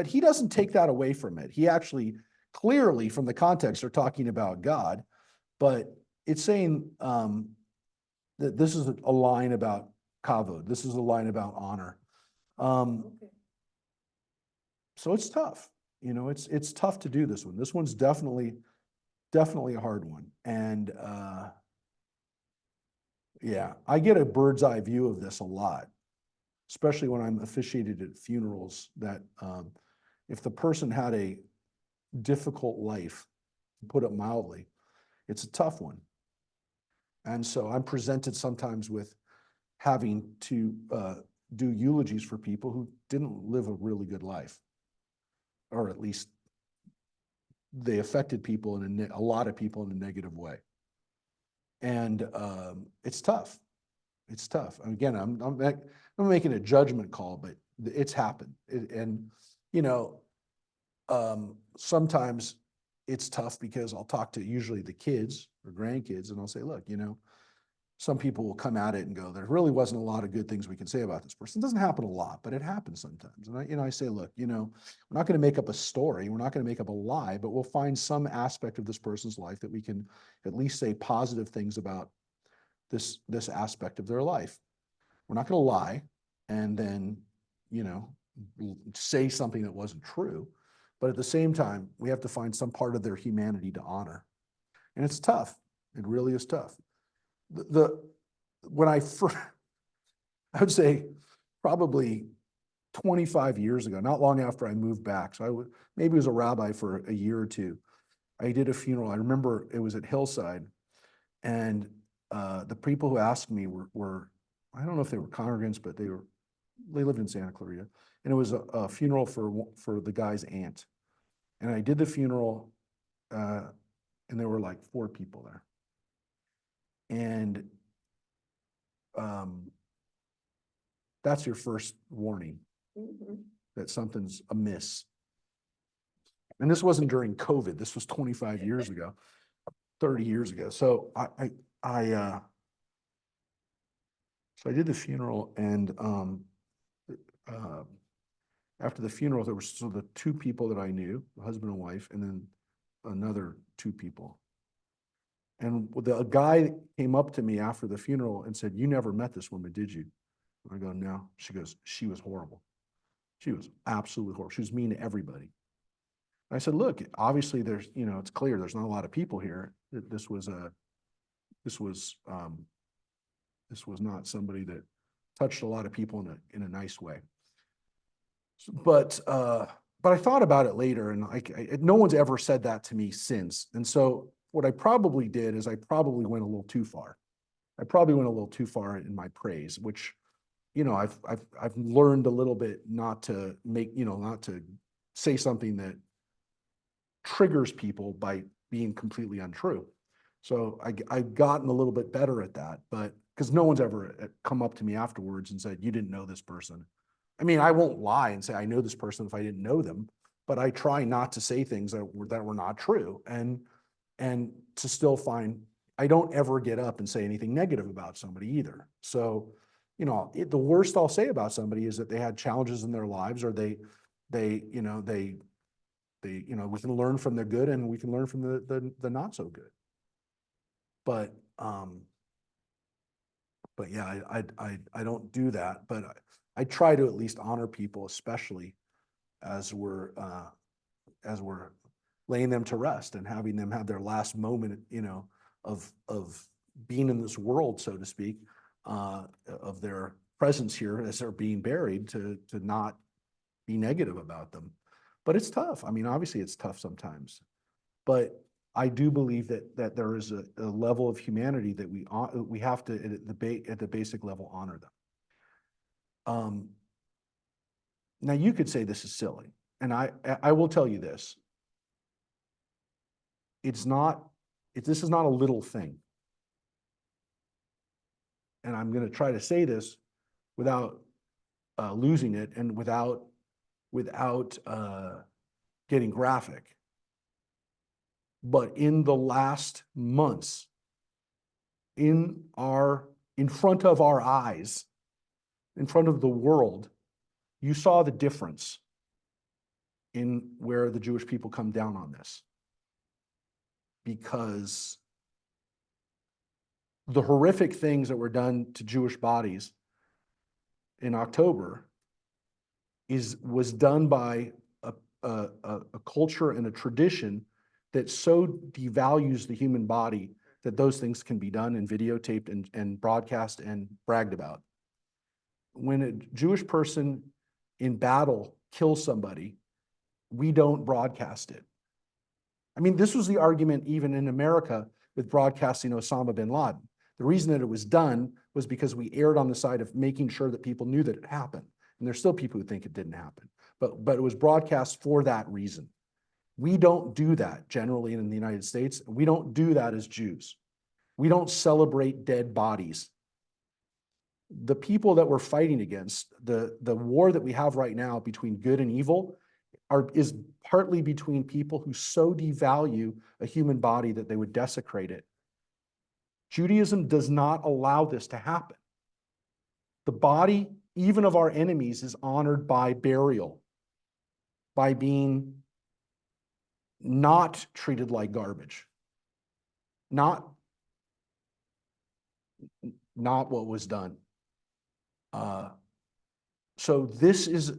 he doesn't take that away from it. He actually clearly, from the context, are talking about God, but it's saying that this is a line about kavod. This is a line about honor. Okay. So it's tough. It's tough to do this one. This one's definitely a hard one. And yeah, I get a bird's eye view of this a lot, especially when I'm officiated at funerals, that if the person had a difficult life, to put it mildly, it's a tough one. And so I'm presented sometimes with having to do eulogies for people who didn't live a really good life, or at least they affected people in a lot of people in a negative way. And it's tough. It's tough. And again, I'm making a judgment call, but it's happened. And you know, sometimes it's tough because I'll talk to usually the kids or grandkids, and I'll say, look, you know, some people will come at it and go, there really wasn't a lot of good things we can say about this person. It doesn't happen a lot, but it happens sometimes. And I say, look, you know, we're not going to make up a story. We're not going to make up a lie, but we'll find some aspect of this person's life that we can at least say positive things about this aspect of their life. We're not going to lie and then, you know, say something that wasn't true. But at the same time, we have to find some part of their humanity to honor. And it's tough. It really is tough. When I would say probably 25 years ago, not long after I moved back, so maybe was a rabbi for a year or two, I did a funeral. I remember it was at Hillside, and the people who asked me were I don't know if they were congregants, but they lived in Santa Clarita, and it was a funeral for the guy's aunt. And I did the funeral, and there were like 4 people there. And that's your first warning that something's amiss. And this wasn't during COVID. This was 25 years ago, 30 years ago. So I did the funeral, and after the funeral, there were the 2 people that I knew, the husband and wife, and then another 2 people. And the guy came up to me after the funeral and said, "You never met this woman, did you?" I go, "No." She goes, "She was horrible. She was absolutely horrible. She was mean to everybody." I said, "Look, obviously there's, you know, it's clear there's not a lot of people here. This was not somebody that touched a lot of people in a nice way." But I thought about it later, and no one's ever said that to me since. And so what I probably did is I probably went a little too far. I probably went a little too far in my praise, which, you know, I've learned a little bit not to say something that triggers people by being completely untrue. So I've gotten a little bit better at that, but because no one's ever come up to me afterwards and said, "You didn't know this person." I mean, I won't lie and say I know this person if I didn't know them, but I try not to say things that were not true, and to still find, I don't ever get up and say anything negative about somebody either. So, you know, the worst I'll say about somebody is that they had challenges in their lives, or they we can learn from the good and we can learn from the not so good. But yeah, I don't do that, but I try to at least honor people, especially as we're laying them to rest and having them have their last moment, you know, of being in this world, so to speak, of their presence here as they're being buried, to not be negative about them. But it's tough. I mean, obviously it's tough sometimes, but I do believe that there is a level of humanity that we have to, at the basic level, honor them. Now you could say this is silly, and I will tell you this. This is not a little thing. And I'm going to try to say this without losing it and without getting graphic. But in the last months, in front of our eyes, in front of the world, you saw the difference in where the Jewish people come down on this. Because the horrific things that were done to Jewish bodies in October was done by a culture and a tradition that so devalues the human body that those things can be done and videotaped and broadcast and bragged about. When a Jewish person in battle kills somebody, we don't broadcast it. I mean, this was the argument even in America with broadcasting Osama bin Laden. The reason that it was done was because we erred on the side of making sure that people knew that it happened. And there's still people who think it didn't happen, but it was broadcast for that reason. We don't do that generally in the United States. We don't do that as Jews. We don't celebrate dead bodies. The people that we're fighting against, the war that we have right now between good and evil is partly between people who so devalue a human body that they would desecrate it. Judaism does not allow this to happen. The body, even of our enemies, is honored by burial, by being not treated like garbage, not what was done. So this is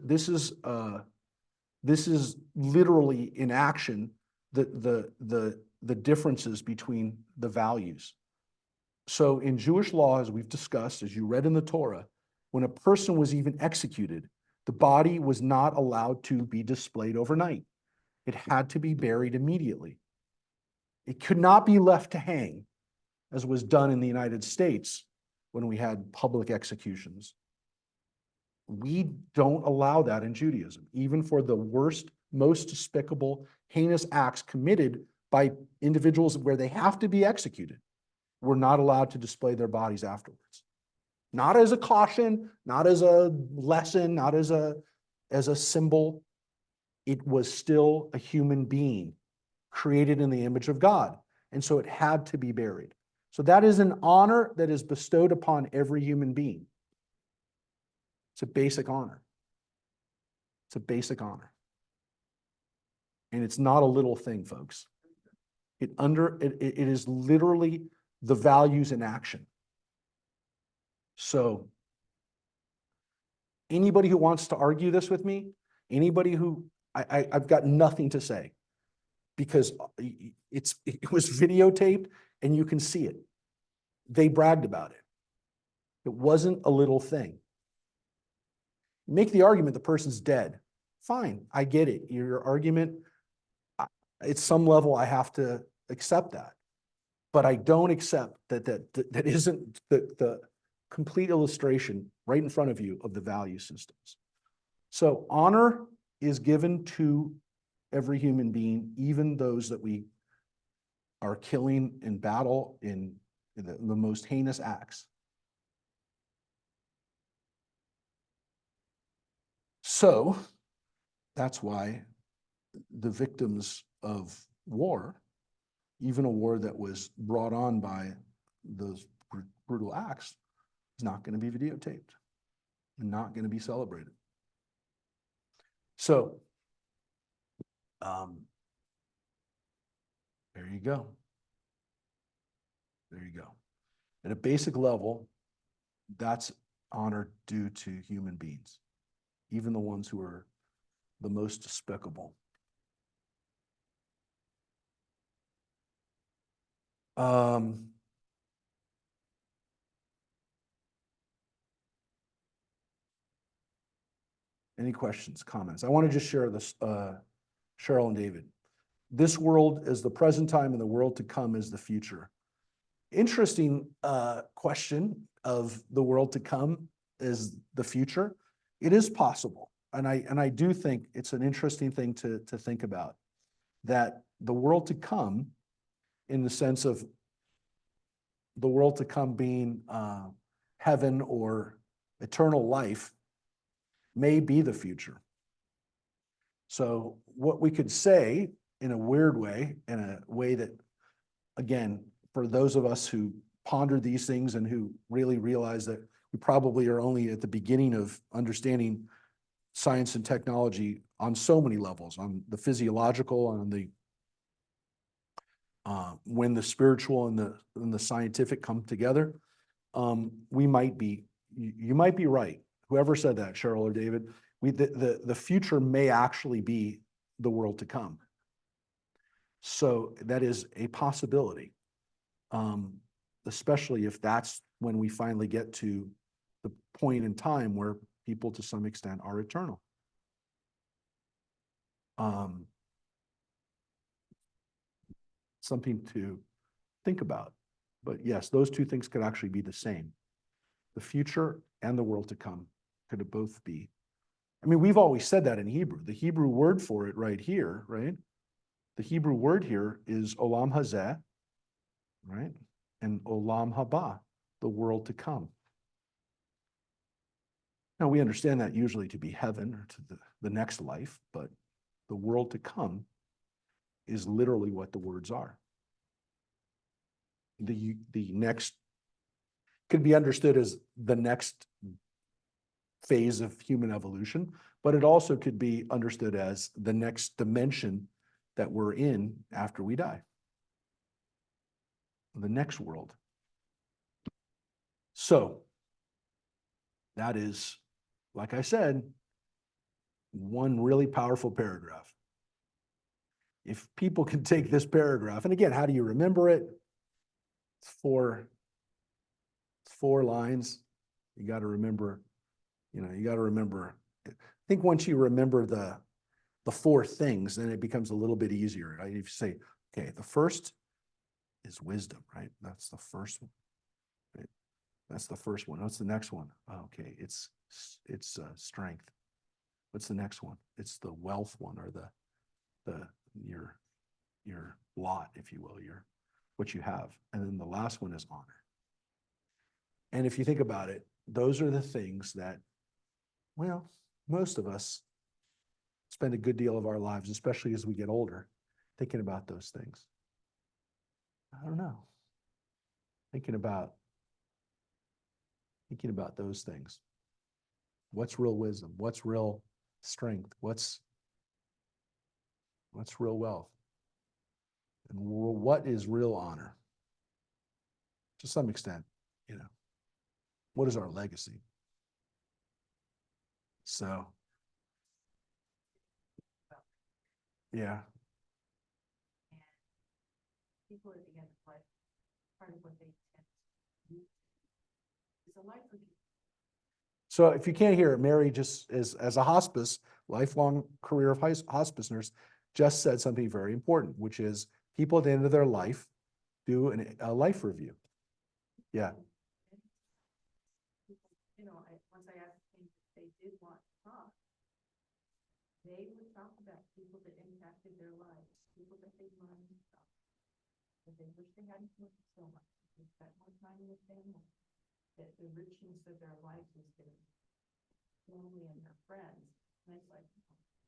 literally in action the differences between the values. So in Jewish law, as we've discussed, as you read in the Torah, when a person was even executed, the body was not allowed to be displayed overnight. It had to be buried immediately. It could not be left to hang, as was done in the United States when we had public executions. We don't allow that in Judaism, even for the worst, most despicable, heinous acts committed by individuals where they have to be executed. We're not allowed to display their bodies afterwards. Not as a caution, not as a lesson, not as a symbol. It was still a human being created in the image of God. And so it had to be buried. So that is an honor that is bestowed upon every human being. It's a basic honor. It's a basic honor. And it's not a little thing, folks. It is literally the values in action. So anybody who wants to argue this with me, anybody who, I've got nothing to say, because it was videotaped and you can see it. They bragged about it. It wasn't a little thing. Make the argument the person's dead. Fine, I get it. Your argument, at some level, I have to accept that. But I don't accept that isn't the complete illustration right in front of you of the value systems. So honor is given to every human being, even those that we are killing in battle in the most heinous acts. So that's why the victims of war, even a war that was brought on by those brutal acts, is not going to be videotaped and not going to be celebrated. So, there you go. There you go. At a basic level, that's honor due to human beings, even the ones who are the most despicable. Any questions, comments? I want to just share this, Cheryl and David. This world is the present time and the world to come is the future. Interesting question of the world to come is the future. It is possible. And I do think it's an interesting thing to think about, that the world to come, in the sense of the world to come being heaven or eternal life, may be the future. So what we could say in a weird way, in a way that, again, for those of us who ponder these things and who really realize that we probably are only at the beginning of understanding science and technology on so many levels, on the physiological, on the when the spiritual and the scientific come together, we might be, you might be right. Whoever said that, Cheryl or David, the future may actually be the world to come. So that is a possibility, especially if that's when we finally get to the point in time where people to some extent are eternal. Something to think about. But yes, those two things could actually be the same. The future and the world to come could both be. I mean, we've always said that in Hebrew. The Hebrew word for it right here, right? The Hebrew word here is olam hazeh, right? And olam haba, the world to come. Now, we understand that usually to be heaven or to the next life, but the world to come is literally what the words are. The next could be understood as the next phase of human evolution, but it also could be understood as the next dimension that we're in after we die. The next world. So that is, like I said, one really powerful paragraph. If people can take this paragraph, and again, how do you remember it? It's four lines. You got to remember, you got to remember. I think once you remember the four things, then it becomes a little bit easier. Right? If you say, okay, the first is wisdom, right? That's the first one. Right? That's the first one. What's the next one? Okay, it's strength. What's the next one? It's the wealth one, or your lot, if you will, what you have. And then the last one is honor. And if you think about it, those are the things that, well, most of us spend a good deal of our lives, especially as we get older, thinking about those things. I don't know. Thinking about those things. What's real wisdom? What's real strength? What's real wealth? And what is real honor? To some extent, what is our legacy? So, yeah. People at the end of life, part of what they tend to do is a life review. So if you can't hear it, Mary just as a hospice, lifelong career of hospice nurse, just said something very important, which is people at the end of their life do a life review. Yeah. Once I asked them if they did want to talk, they would talk about people that impacted their lives, people that they learned from, that they wish they hadn't worked so much, they spent more time with family, that the richness of their life was their family and their friends. And it's like,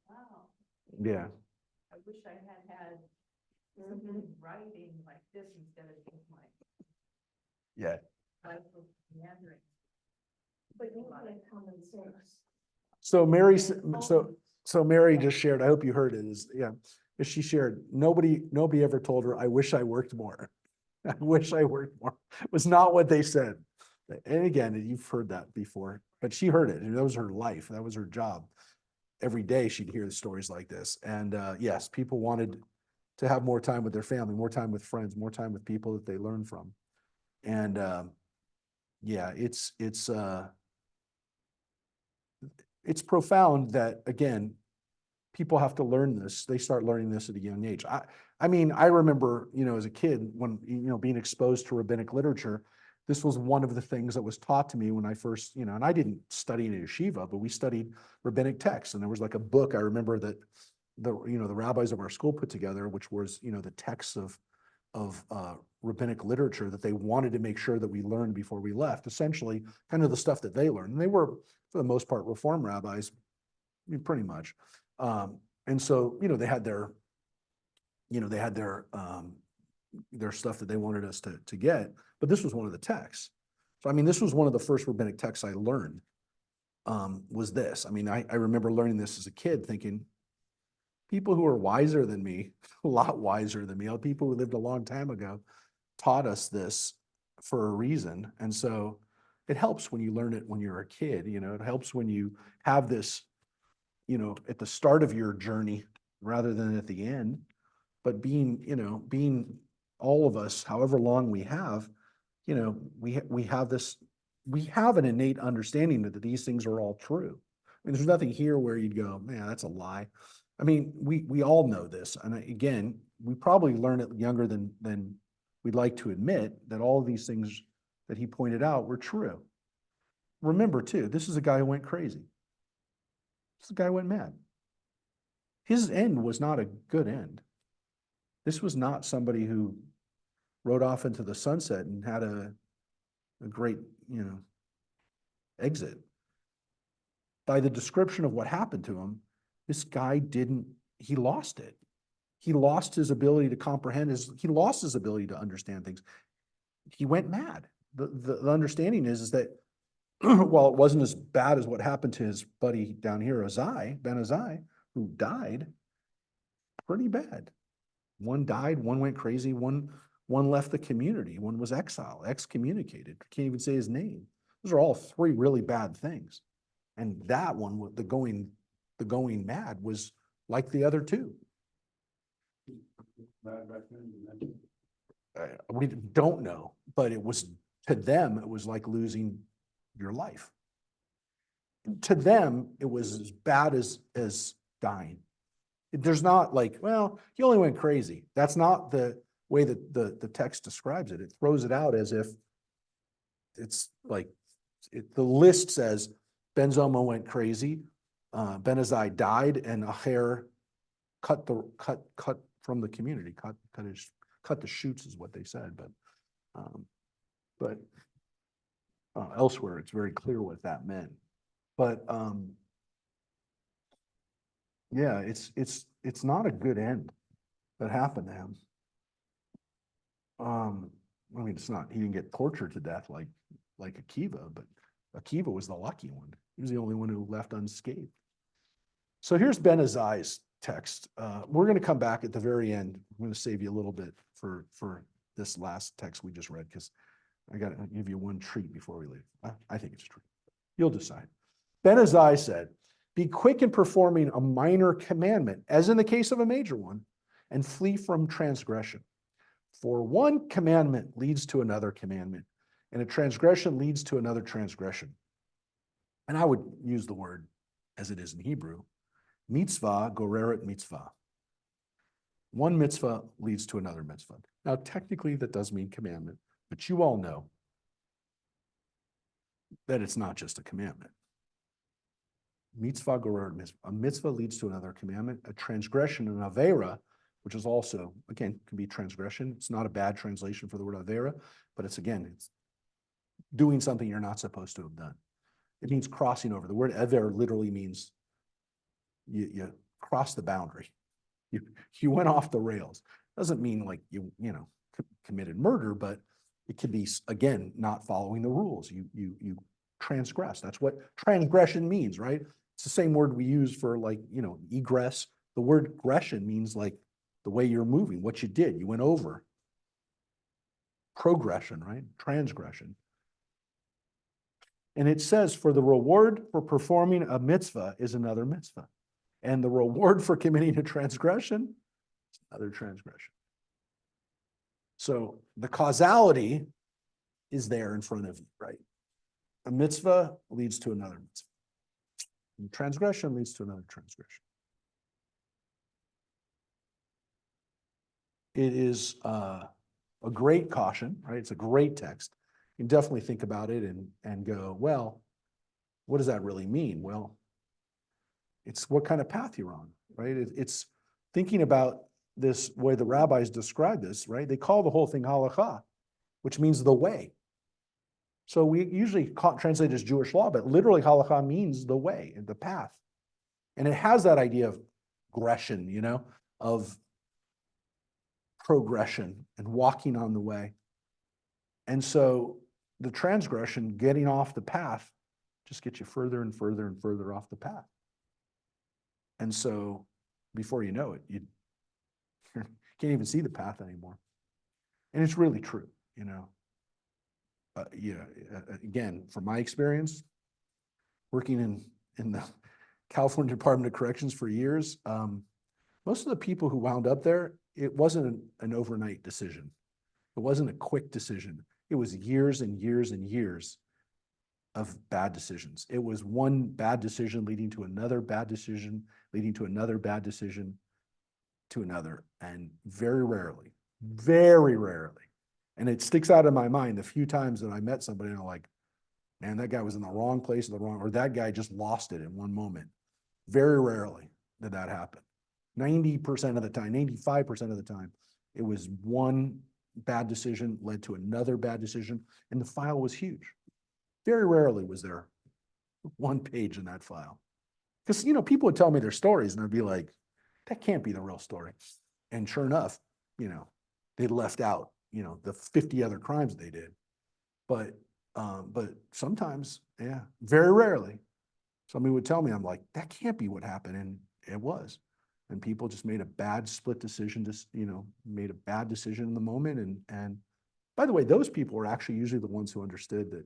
wow. Yeah. I wish I had something in writing like this instead of just my Yeah. life of meandering. But you have common sense. So Mary, so Mary just shared, I hope you heard it, as she shared, nobody ever told her, I wish I worked more. I wish I worked more. It was not what they said. And again, you've heard that before, but she heard it, and that was her life. That was her job. Every day she'd hear the stories like this. And yes, people wanted to have more time with their family, more time with friends, more time with people that they learn from. And yeah, it's profound that, again, people have to learn this. They start learning this at a young age. I mean, I remember, as a kid when, being exposed to rabbinic literature, this was one of the things that was taught to me when I first, and I didn't study in a yeshiva, but we studied rabbinic texts. And there was like a book I remember that the rabbis of our school put together, which was, the texts of rabbinic literature that they wanted to make sure that we learned before we left, essentially kind of the stuff that they learned. And they were, for the most part, Reform rabbis, pretty much. And so, they had their stuff that they wanted us to get, but this was one of the texts. So, I mean, this was one of the first rabbinic texts I learned, was this. I mean, I remember learning this as a kid thinking, people who are wiser than me, a lot wiser than me, people who lived a long time ago, taught us this for a reason. And so it helps when you learn it when you're a kid, it helps when you have this, at the start of your journey rather than at the end. But being all of us, however long we have, we have an innate understanding that these things are all true. I mean, there's nothing here where you'd go, man, that's a lie. I mean, we all know this. And again, we probably learn it younger than we'd like to admit that all of these things that he pointed out were true. Remember too, this is a guy who went crazy. This is a guy who went mad. His end was not a good end. This was not somebody who rode off into the sunset and had a great, exit. By the description of what happened to him, this guy he lost it. He lost his ability to comprehend, he lost his ability to understand things. He went mad. The understanding is that while it wasn't as bad as what happened to his buddy down here, Ben Azai, who died, pretty bad. One died, one went crazy, one left the community, one was exiled, excommunicated, can't even say his name. Those are all three really bad things. And that one, the going mad, was like the other two. We don't know, but it was, to them, it was like losing your life. To them, it was as bad as dying. There's not like, well, he only went crazy. That's not the way that the text describes it. It throws it out as if it's like, the list says Ben Zoma went crazy, Ben Azai died, and Acher cut from the community, cut the shoots is what they said, but elsewhere it's very clear what that meant. But yeah, it's not a good end that happened to him. I mean, it's not, he didn't get tortured to death like Akiva, but Akiva was the lucky one. He was the only one who left unscathed. So here's Ben Azai's text. We're going to come back at the very end. I'm going to save you a little bit for this last text we just read, because I got to give you one treat before we leave. I think it's a treat. You'll decide. Ben Azai said, "Be quick in performing a minor commandment, as in the case of a major one, and flee from transgression. For one commandment leads to another commandment, and a transgression leads to another transgression." And I would use the word as it is in Hebrew, mitzvah goreret mitzvah. One mitzvah leads to another mitzvah. Now, technically, that does mean commandment, but you all know that it's not just a commandment. Mitzvah goreret mitzvah. A mitzvah leads to another commandment. A transgression, an avera, which is also, again, can be transgression. It's not a bad translation for the word avera, but it's doing something you're not supposed to have done. It means crossing over. The word ever literally means you crossed the boundary. You went off the rails. Doesn't mean like you committed murder, but it could be, again, not following the rules. You transgress. That's what transgression means, right? It's the same word we use for egress. The word gression means like the way you're moving, what you did. You went over. Progression, right? Transgression. And it says, for the reward for performing a mitzvah is another mitzvah. And the reward for committing a transgression is another transgression. So the causality is there in front of you, right? A mitzvah leads to another mitzvah. And transgression leads to another transgression. It is a great caution, right? It's a great text. You can definitely think about it and go, well, what does that really mean? Well, it's what kind of path you're on, right? It's thinking about this way the rabbis describe this, right? They call the whole thing halakha, which means the way. So we usually translate it as Jewish law, but literally halakha means the way, the path. And it has that idea of gression, of progression and walking on the way. And so the transgression, getting off the path, just gets you further and further and further off the path. And so before you know it, you can't even see the path anymore. And it's really true, again, from my experience, working in the California Department of Corrections for years, most of the people who wound up there, it wasn't an overnight decision. It wasn't a quick decision. It was years and years and years of bad decisions. It was one bad decision leading to another bad decision, leading to another bad decision, to another. And very rarely, And it sticks out in my mind the few times that I met somebody and I'm like, man, that guy was in the wrong place at the wrong, or that guy just lost it in one moment. Very rarely did that happen. 90% of the time, 95% of the time, it was one bad decision led to another bad decision, and the file was huge. Very rarely was there one page in that file. Because, people would tell me their stories and I'd be like, that can't be the real story. And sure enough, they left out, the 50 other crimes they did. But sometimes, yeah, very rarely, somebody would tell me, I'm like, that can't be what happened. And it was. And people just made a bad split decision, made a bad decision in the moment. And by the way, those people were actually usually the ones who understood that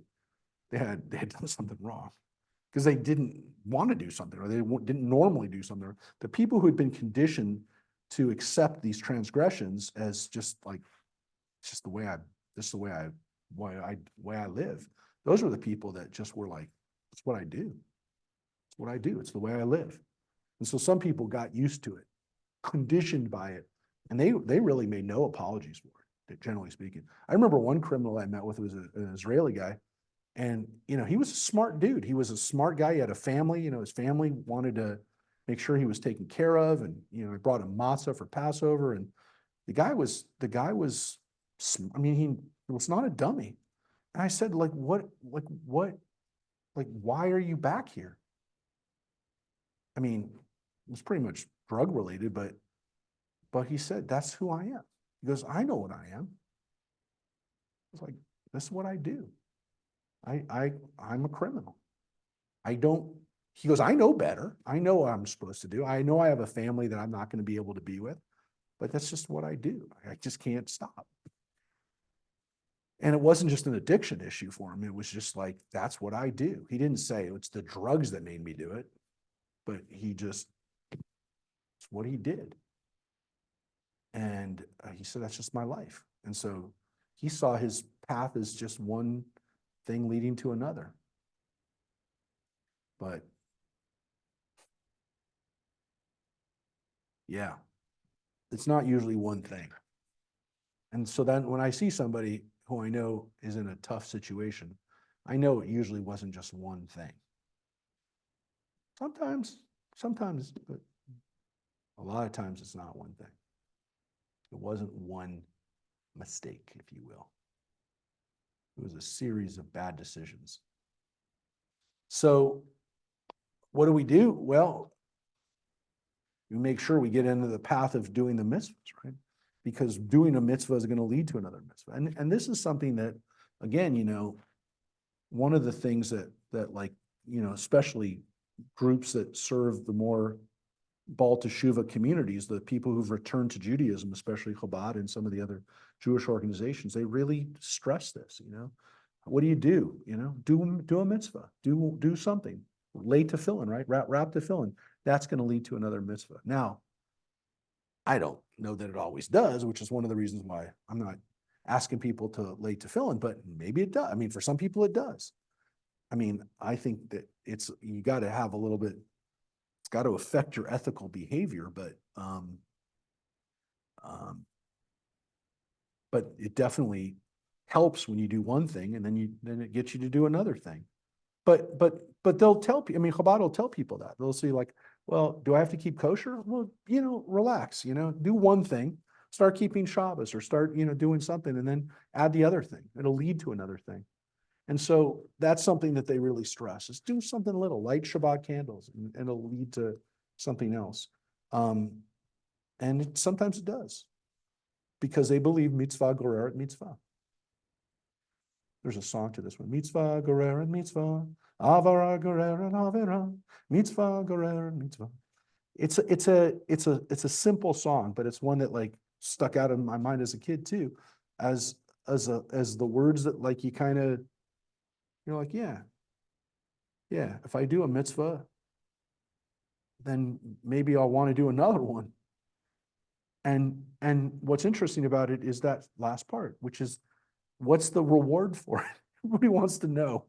they had done something wrong because they didn't want to do something, or they didn't normally do something. The people who had been conditioned to accept these transgressions as just like, it's just the way I live. Those were the people that just were like, it's what I do. It's what I do. It's the way I live. And so some people got used to it, conditioned by it, and they really made no apologies for it, generally speaking. I remember one criminal I met with was an Israeli guy, and he was a smart dude. He was a smart guy. He had a family. His family wanted to make sure he was taken care of, and I brought him matzah for Passover, and the guy was. I mean, he was not a dummy. And I said, what, why are you back here? I mean, it was pretty much drug related, but he said, that's who I am. He goes, I know what I am. It's like, this is what I do. I'm a criminal. He goes, I know better. I know what I'm supposed to do. I know I have a family that I'm not going to be able to be with, but that's just what I do. I just can't stop. And it wasn't just an addiction issue for him. It was just like, that's what I do. He didn't say it's the drugs that made me do it, but it's what he did. And he said, that's just my life. And so he saw his path as just one thing leading to another. But yeah, it's not usually one thing. And so then when I see somebody who I know is in a tough situation, I know it usually wasn't just one thing. Sometimes, but a lot of times it's not one thing. It wasn't one mistake, if you will. It was a series of bad decisions. So what do? Well, we make sure we get into the path of doing the mitzvahs, right? Because doing a mitzvah is going to lead to another mitzvah. And this is something that, again, one of the things that especially groups that serve the more Baal Teshuvah communities, the people who've returned to Judaism, especially Chabad and some of the other Jewish organizations, they really stress this, What do you do? Do a mitzvah, do something. Lay tefillin, right? Wrap tefillin. That's going to lead to another mitzvah. Now, I don't know that it always does, which is one of the reasons why I'm not asking people to lay tefillin, but maybe it does. I mean, for some people it does. I mean, I think that you got to have a little bit, it's got to affect your ethical behavior, but it definitely helps when you do one thing and then it gets you to do another thing. But they'll tell people, I mean, Chabad will tell people that. They'll say like, well, do I have to keep kosher? Well, relax, do one thing, start keeping Shabbos or start, doing something and then add the other thing. It'll lead to another thing. And so that's something that they really stress is do something little, light Shabbat candles and it'll lead to something else. And sometimes it does because they believe mitzvah goreret mitzvah. There's a song to this one. Mitzvah goreret mitzvah, avara goreret avera, mitzvah goreret mitzvah. It's a simple song, but it's one that stuck out in my mind as a kid too, as the words that you kind of, you're like, yeah, if I do a mitzvah, then maybe I'll want to do another one. And what's interesting about it is that last part, which is what's the reward for it? Everybody wants to know,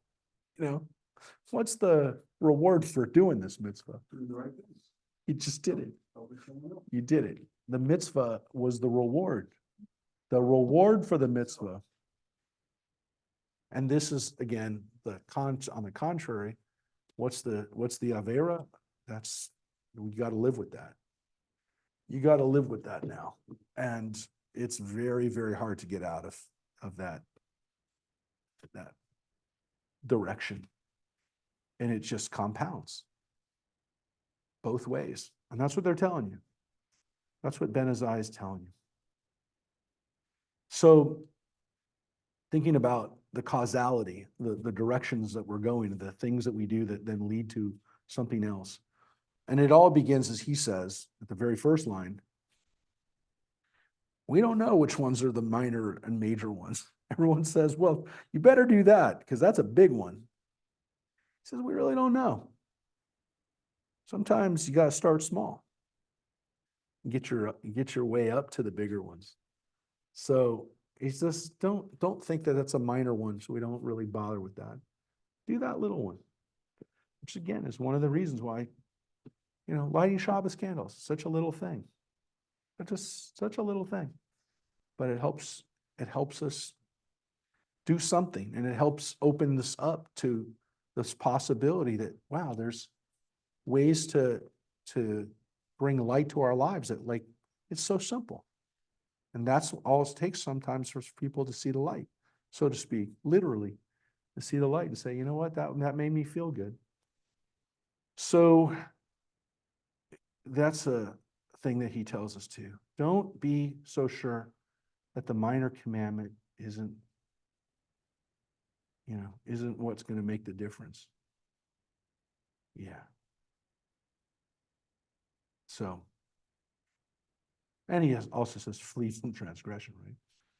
what's the reward for doing this mitzvah? Doing the right things. You just did it. Helping someone else. You did it. The mitzvah was the reward. The reward for the mitzvah And this is, again, on the contrary, what's the Avera? We gotta live with that. You gotta live with that now. And it's very, very hard to get out of that direction. And it just compounds both ways. And that's what they're telling you. That's what Ben Azai is telling you. So thinking about the causality, the directions that we're going, the things that we do that then lead to something else. And it all begins, as he says, at the very first line. We don't know which ones are the minor and major ones. Everyone says, well, you better do that because that's a big one. He says, we really don't know. Sometimes you got to start small. Get your way up to the bigger ones. So he says, don't think that that's a minor one, so we don't really bother with that. Do that little one, which again is one of the reasons why, lighting Shabbos candles, such a little thing. It's just such a little thing, but it helps us do something, and it helps open this up to this possibility that, wow, there's ways to bring light to our lives that, like, it's so simple. And that's all it takes sometimes for people to see the light, so to speak, literally, to see the light and say, you know what, that made me feel good. So that's a thing that he tells us to. Don't be so sure that the minor commandment isn't what's going to make the difference. Yeah. So, and he also says, flee from transgression, right?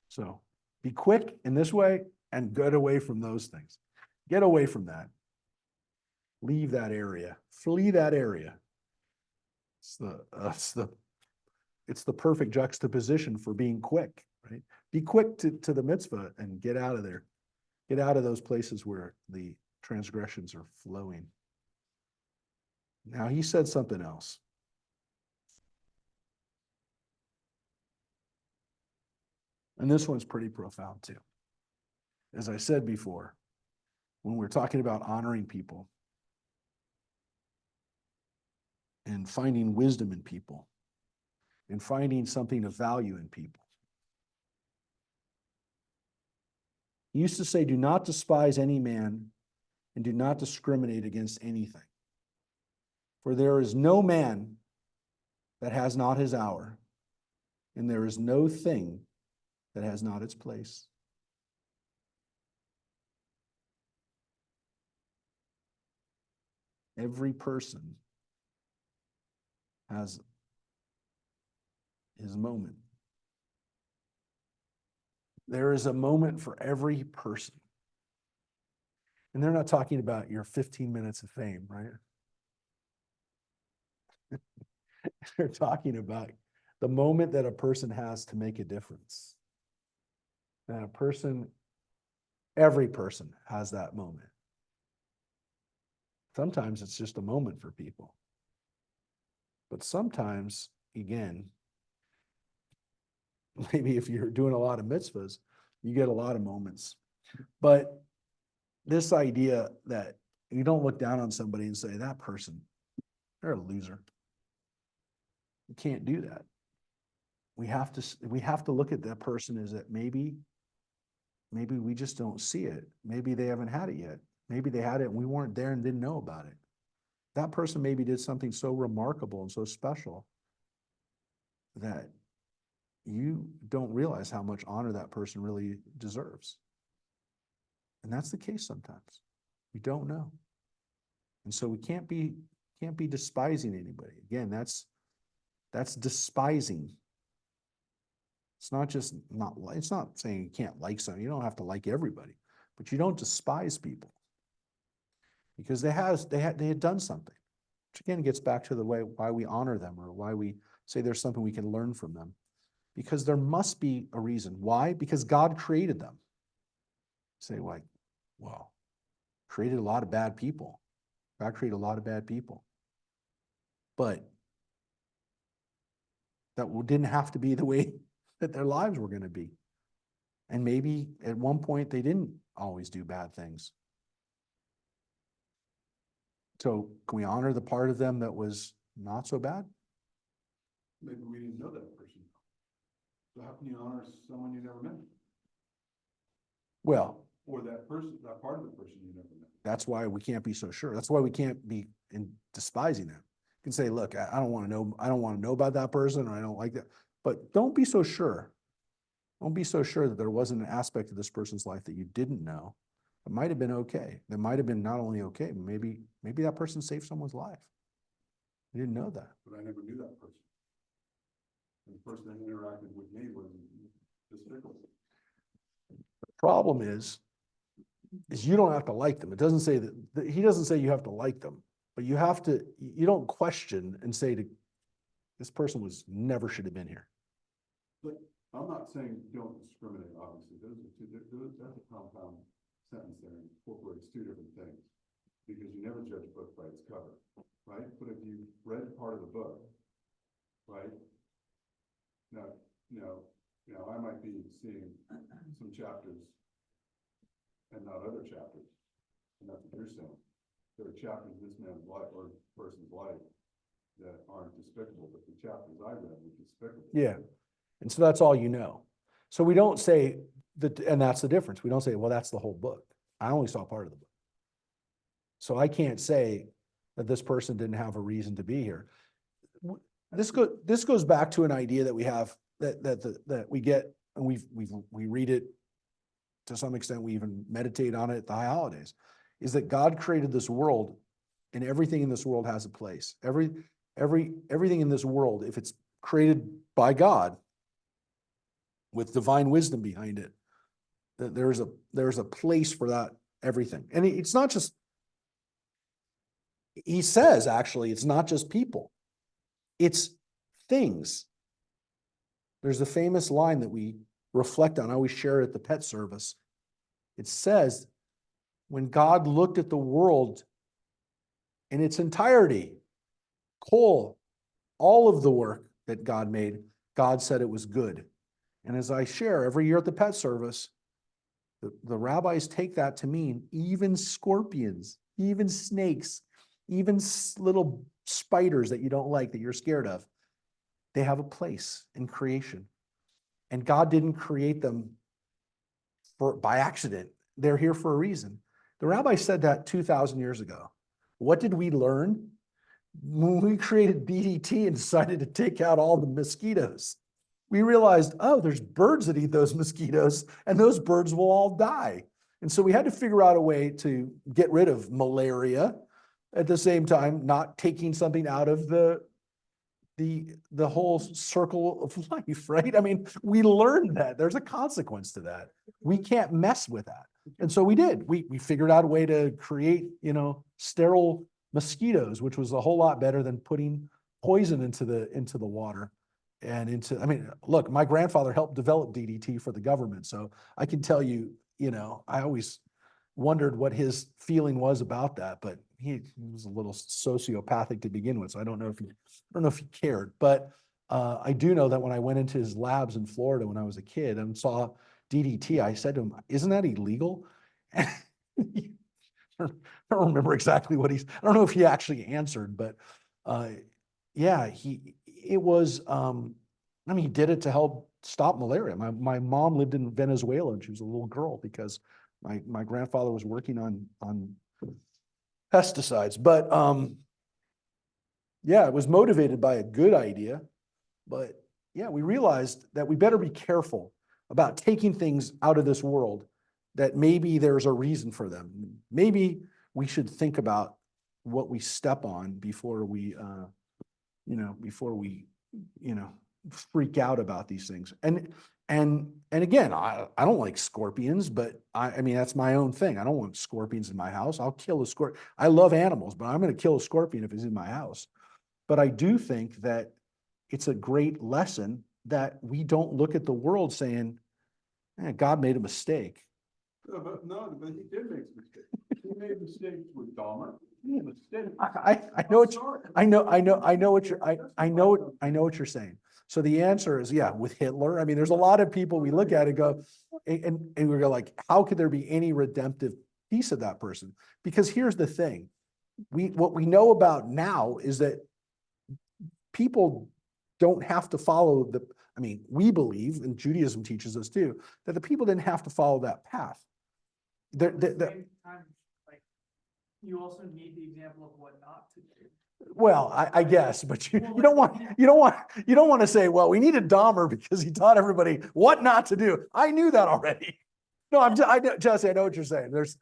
So be quick in this way and get away from those things. Get away from that. Leave that area. Flee that area. It's the perfect juxtaposition for being quick, right? Be quick to the mitzvah and get out of there. Get out of those places where the transgressions are flowing. Now he said something else. And this one's pretty profound too. As I said before, when we're talking about honoring people and finding wisdom in people and finding something of value in people, he used to say, do not despise any man and do not discriminate against anything. For there is no man that has not his hour, and there is no thing that has not its place. Every person has his moment. There is a moment for every person. And they're not talking about your 15 minutes of fame, right? They're talking about the moment that a person has to make a difference. And every person has that moment. Sometimes it's just a moment for people. But sometimes, again, maybe if you're doing a lot of mitzvahs, you get a lot of moments. But this idea that you don't look down on somebody and say, that person, they're a loser. You can't do that. We have to look at that person as that maybe we just don't see it. Maybe they haven't had it yet. Maybe they had it and we weren't there and didn't know about it. That person maybe did something so remarkable and so special that you don't realize how much honor that person really deserves. And that's the case sometimes. We don't know. And so we can't be despising anybody. Again, that's despising. It's not saying you can't like someone. You don't have to like everybody, but you don't despise people because they had done something, which again gets back to the way why we honor them or why we say there's something we can learn from them, because there must be a reason. Why? Because God created them. Say like, well, created a lot of bad people. God created a lot of bad people, but that didn't have to be the way that their lives were going to be. And maybe at one point they didn't always do bad things. So can we honor the part of them that was not so bad? Maybe we didn't know that person. So how can you honor someone you never met? Well, Or that person, that part of the person you never met? that's why we can't be so sure. That's why we can't be in despising them. You can say, look, I don't want to know about that person, or I don't like that, but don't be so sure. Don't be so sure that there wasn't an aspect of this person's life that you didn't know. It might have been okay. That might have been not only okay, but maybe that person saved someone's life. You didn't know that. But I never knew that person. And the person that interacted with me was despicable. The problem is you don't have to like them. It doesn't say that he doesn't say you have to like them, but you don't question and say this person never should have been here. But I'm not saying don't discriminate, obviously. That's a compound sentence there, incorporates two different things. Because you never judge a book by its cover, right? But if you read part of the book, right? Now I might be seeing some chapters and not other chapters. And that's what you're saying. There are chapters in this man's life or person's life that aren't despicable, but the chapters I read were despicable. Yeah. And so that's all you know. So we don't say that, and that's the difference. We don't say, well, that's the whole book. I only saw part of the book. So I can't say that this person didn't have a reason to be here. This goes back to an idea that we have that we get, and we read it to some extent. We even meditate on it at the high holidays. Is that God created this world, and everything in this world has a place. Everything in this world, if it's created by God with divine wisdom behind it, that there's a place for that everything. And it's not just. He says, actually, it's not just people. It's things. There's a famous line that we reflect on. I always share it at the pet service. It says, when God looked at the world in its entirety, all of the work that God made, God said it was good. And as I share every year at the pet service, the rabbis take that to mean even scorpions, even snakes, even little spiders that you don't like, that you're scared of, they have a place in creation. And God didn't create them by accident. They're here for a reason. The rabbi said that 2,000 years ago. What did we learn? When we created DDT and decided to take out all the mosquitoes, we realized, oh, there's birds that eat those mosquitoes, and those birds will all die. And so we had to figure out a way to get rid of malaria, at the same time not taking something out of the whole circle of life, right? I mean, we learned that there's a consequence to that. We can't mess with that. And so we did. We figured out a way to create, sterile mosquitoes, which was a whole lot better than putting poison into the water. And look, my grandfather helped develop DDT for the government. So I can tell you, I always wondered what his feeling was about that, but he was a little sociopathic to begin with. So I don't know if he cared, but I do know that when I went into his labs in Florida when I was a kid and saw DDT, I said to him, "Isn't that illegal?" I don't remember exactly I don't know if he actually answered, but yeah, he did it to help stop malaria. My mom lived in Venezuela and she was a little girl because my grandfather was working on pesticides. But yeah, it was motivated by a good idea. But yeah, we realized that we better be careful about taking things out of this world that maybe there's a reason for them. Maybe we should think about what we step on before we freak out about these things. And again, I don't like scorpions, but I mean, that's my own thing. I don't want scorpions in my house. I'll kill a scorpion. I love animals, but I'm going to kill a scorpion if it's in my house. But I do think that it's a great lesson that we don't look at the world saying, God made a mistake. But he did make mistakes. He made mistakes with Dahmer. He made mistakes. I know what you're saying. So the answer is, yeah, with Hitler. I mean, there's a lot of people we look at and go, and we're like, how could there be any redemptive piece of that person? Because here's the thing, what we know about now is that people don't have to follow we believe, and Judaism teaches us too, that the people didn't have to follow that path. At the same time, like, you also need the example of what not to do. Well, I guess, but you Well, don't like, want to say, well, we needed Dahmer because he taught everybody what not to do. I knew that already. No, Jesse, I know what you're saying. There's,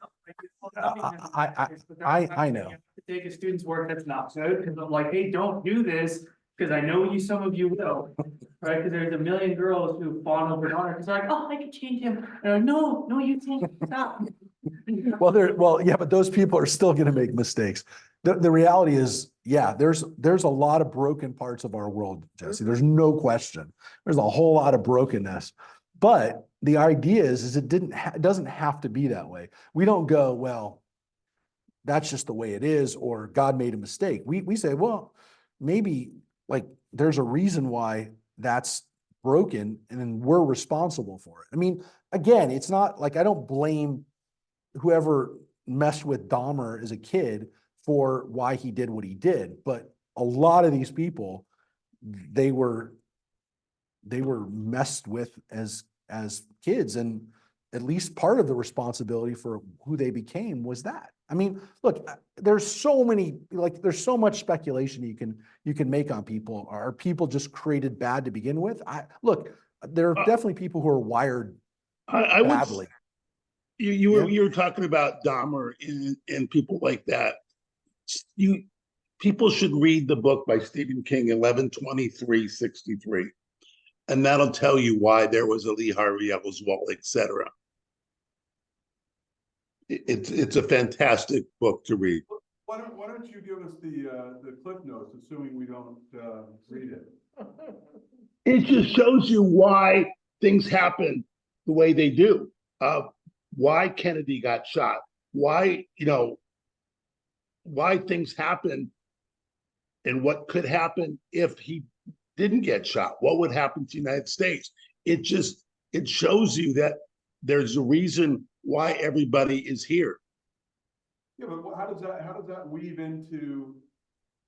I know. Take a student's work that's not good, because I'm like, hey, don't do this, because I know some of you will, right? Because there's a million girls who fawn over Dahmer, because they're like, oh, I could change him. And I'm like, no, you can't, stop. Well, yeah, but those people are still going to make mistakes. The reality is, yeah, there's a lot of broken parts of our world, Jesse. There's no question. There's a whole lot of brokenness, but the idea is it doesn't have to be that way. We don't go, well, that's just the way it is, or God made a mistake. We say, well, maybe like there's a reason why that's broken, and then we're responsible for it. I mean, again, it's not like I don't blame whoever messed with Dahmer as a kid for why he did what he did. But a lot of these people, they were messed with as kids, and at least part of the responsibility for who they became was that. I mean, look, there's so much speculation you can make on people. Are people just created bad to begin with? Look, there are definitely people who are wired I would, badly. you were talking about Dahmer and people like that. People should read the book by Stephen King, 11/23/63, and that'll tell you why there was a Lee Harvey Oswald, etc. It's a fantastic book to read. Why don't you give us the cliff notes, assuming we don't read it? It just shows you why things happen the way they do. Why Kennedy got shot, why things happen, and what could happen if he didn't get shot. What would happen to the United States? It shows you that there's a reason why everybody is here. Yeah, but how does that weave into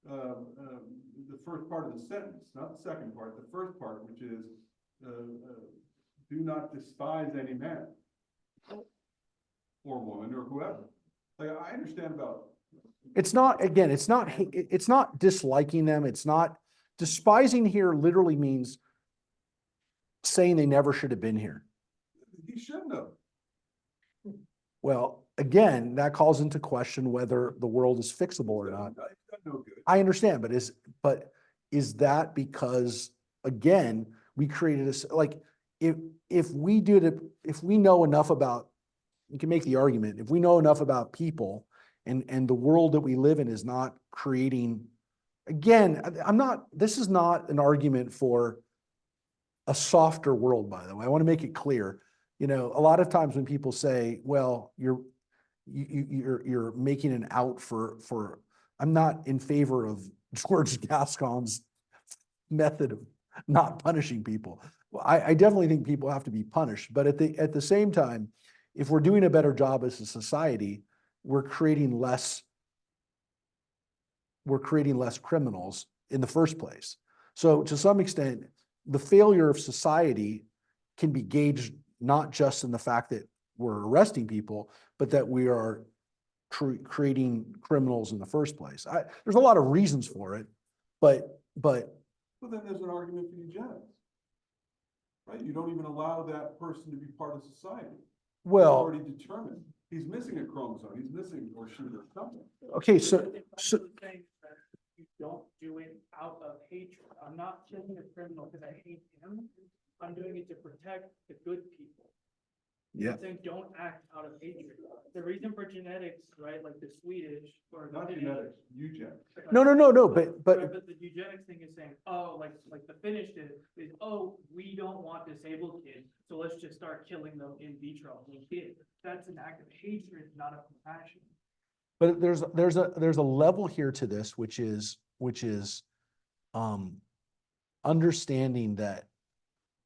the first part of the sentence, not the second part, the first part, which is do not despise any man or woman or whoever. Like, I understand about. It's not disliking them. It's not despising. Here literally means saying they never should have been here. He shouldn't have. Well, again, that calls into question whether the world is fixable or not. No good. I understand, but is that because, again, we created this, like, if we know enough about, you can make the argument, if we know enough about people and the world that we live in is not creating, again, this is not an argument for a softer world, by the way. I want to make it clear. A lot of times when people say, well, you're making an out for, I'm not in favor of George Gascon's method of not punishing people. Well, I definitely think people have to be punished, but at the same time, if we're doing a better job as a society, we're creating less criminals in the first place. So to some extent, the failure of society can be gauged not just in the fact that we're arresting people, but that we are creating criminals in the first place. There's a lot of reasons for it, but. Well, then there's an argument for eugenics, right? You don't even allow that person to be part of society. Well, It's already determined. He's missing a chromosome. He's missing or she or something. okay, so Saying that you don't do it out of hatred. I'm not killing a criminal because I hate him. I'm doing it to protect the good people. yeah. I'm saying don't act out of hatred. The reason for genetics, right, like the Swedish or Not genetics, eugenics. No, but Right, but the eugenics thing is saying, oh, like the Finnish did, is, oh, we don't want disabled kids, so let's just start killing them in vitro. That's an act of hatred, not of compassion. But there's a level here to this, which is understanding that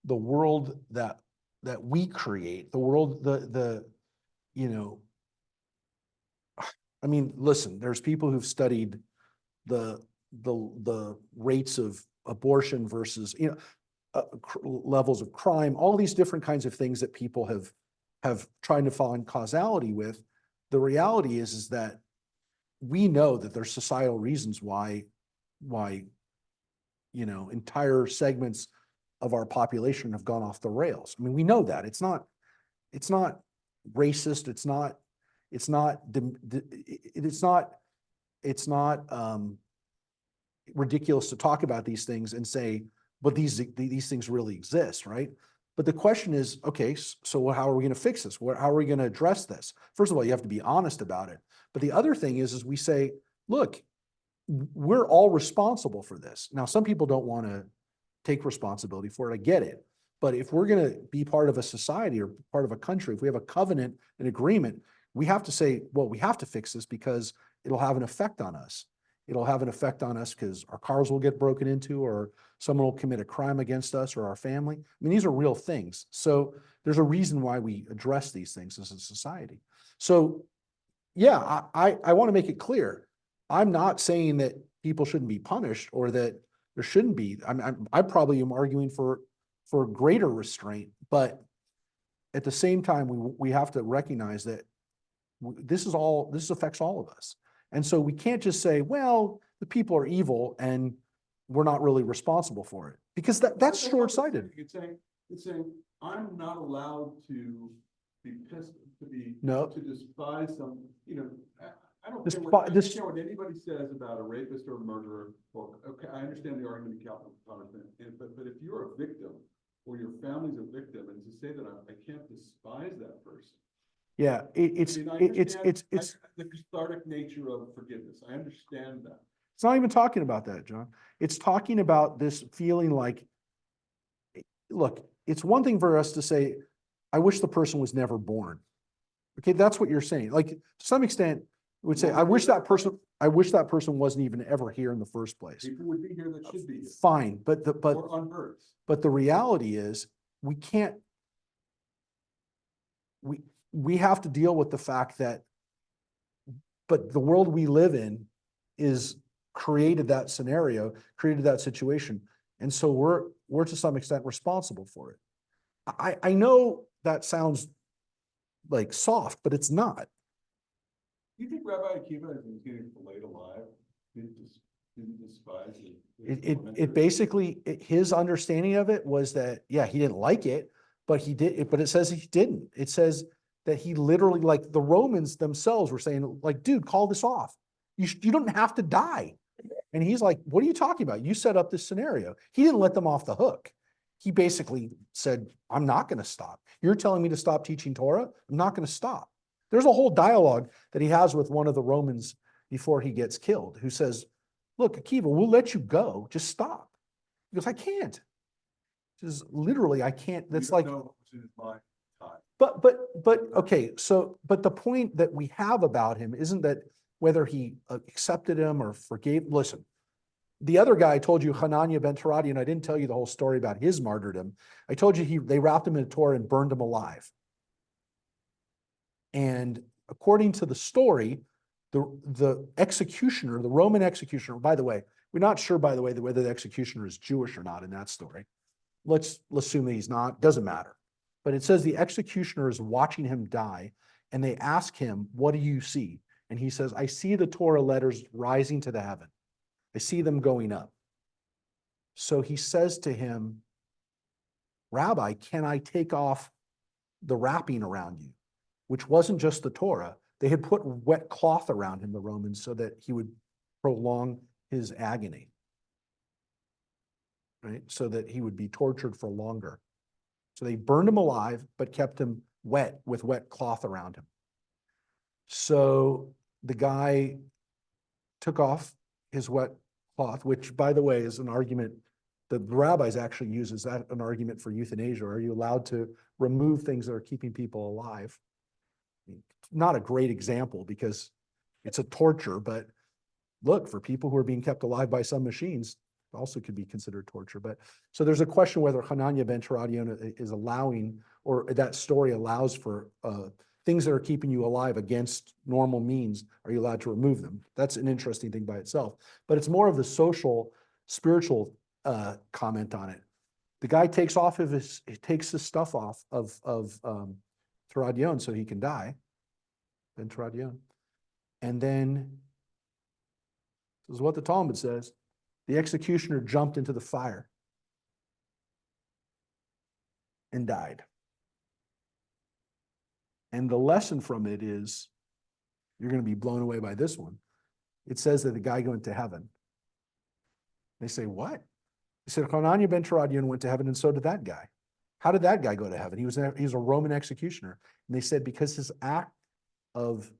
the world that that we create, the world, you know, I mean, listen, there's people who've studied the rates of abortion versus, you know, levels of crime, all these different kinds of things that people have tried to find causality with. The reality is that we know that there's societal reasons why, you know, entire segments of our population have gone off the rails. I mean, we know that it's not racist. It's not ridiculous to talk about these things and say, but these things really exist, right? But the question is, okay, so how are we going to fix this? How are we going to address this? First of all, you have to be honest about it. But the other thing is we say, look, we're all responsible for this. Now, some people don't want to take responsibility for it. I get it. But if we're going to be part of a society or part of a country, if we have a covenant, an agreement, we have to say, well, we have to fix this because it'll have an effect on us. It'll have an effect on us because our cars will get broken into, or someone will commit a crime against us or our family. I mean, these are real things. So there's a reason why we address these things as a society. So yeah, I want to make it clear. I'm not saying that people shouldn't be punished or that there shouldn't be. I probably am arguing for greater restraint, but at the same time, we have to recognize that this affects all of us. And so we can't just say, well, the people are evil and we're not really responsible for it, because that's short-sighted. It's saying, I'm not allowed to be pissed, No. to despise some, you know, I don't care I what anybody says about a rapist or a murderer, or, okay, I understand the argument of capital punishment, but if you're a victim or your family's a victim, and to say that I can't despise that person. Yeah, it's the cathartic nature of forgiveness. I understand that. It's not even talking about that, John. It's talking about this feeling like, look, it's one thing for us to say, I wish the person was never born. Okay, that's what you're saying. Like, to some extent, we would say, I wish that person wasn't even ever here in the first place. People would be here that should be here. Fine, but Or unheard. But the reality is we have to deal with the fact that, but the world we live in is created that scenario, created that situation. And so we're to some extent responsible for it. I know that sounds like soft, but it's not. Do you think Rabbi Akiva is getting filleted alive? Didn't despise It basically, his understanding of it was that, yeah, he didn't like it, but he did, but it says he didn't. It says that he literally, like the Romans themselves were saying, like, dude, call this off. You don't have to die. And he's like, what are you talking about? You set up this scenario. He didn't let them off the hook. He basically said, I'm not going to stop. You're telling me to stop teaching Torah? I'm not going to stop. There's a whole dialogue that he has with one of the Romans before he gets killed, who says, look, Akiva, we'll let you go. Just stop. He goes, I can't. He says, literally, I can't. That's like, but okay. So, but the point that we have about him isn't that whether he accepted him or forgave. Listen, the other guy I told you, Hananiah ben Teradi, and I didn't tell you the whole story about his martyrdom. I told you they wrapped him in a Torah and burned him alive. And according to the story, the executioner, the Roman executioner, by the way, we're not sure, by the way, whether the executioner is Jewish or not in that story. Let's assume that he's not, doesn't matter. But it says the executioner is watching him die, and they ask him, what do you see? And he says, I see the Torah letters rising to the heaven. I see them going up. So he says to him, Rabbi, can I take off the wrapping around you? Which wasn't just the Torah. They had put wet cloth around him, the Romans, so that he would prolong his agony, right? So that he would be tortured for longer. So they burned him alive, but kept him wet with wet cloth around him. So the guy took off his wet cloth, which, by the way, is an argument that the rabbis actually use as an argument for euthanasia. Are you allowed to remove things that are keeping people alive? Not a great example because it's a torture, but look, for people who are being kept alive by some machines, also could be considered torture. But so there's a question whether Hanania ben Teradion is allowing, or that story allows for things that are keeping you alive against normal means. Are you allowed to remove them? That's an interesting thing by itself. But it's more of the social, spiritual comment on it. The guy takes his stuff off of Teradion so he can die, ben Teradion, and then this is what the Talmud says. The executioner jumped into the fire and died. And the lesson from it is, you're going to be blown away by this one. It says that the guy went to heaven. They say, what? He said, Hanania ben Teradion went to heaven, and so did that guy. How did that guy go to heaven? He was a Roman executioner. And they said, because his act of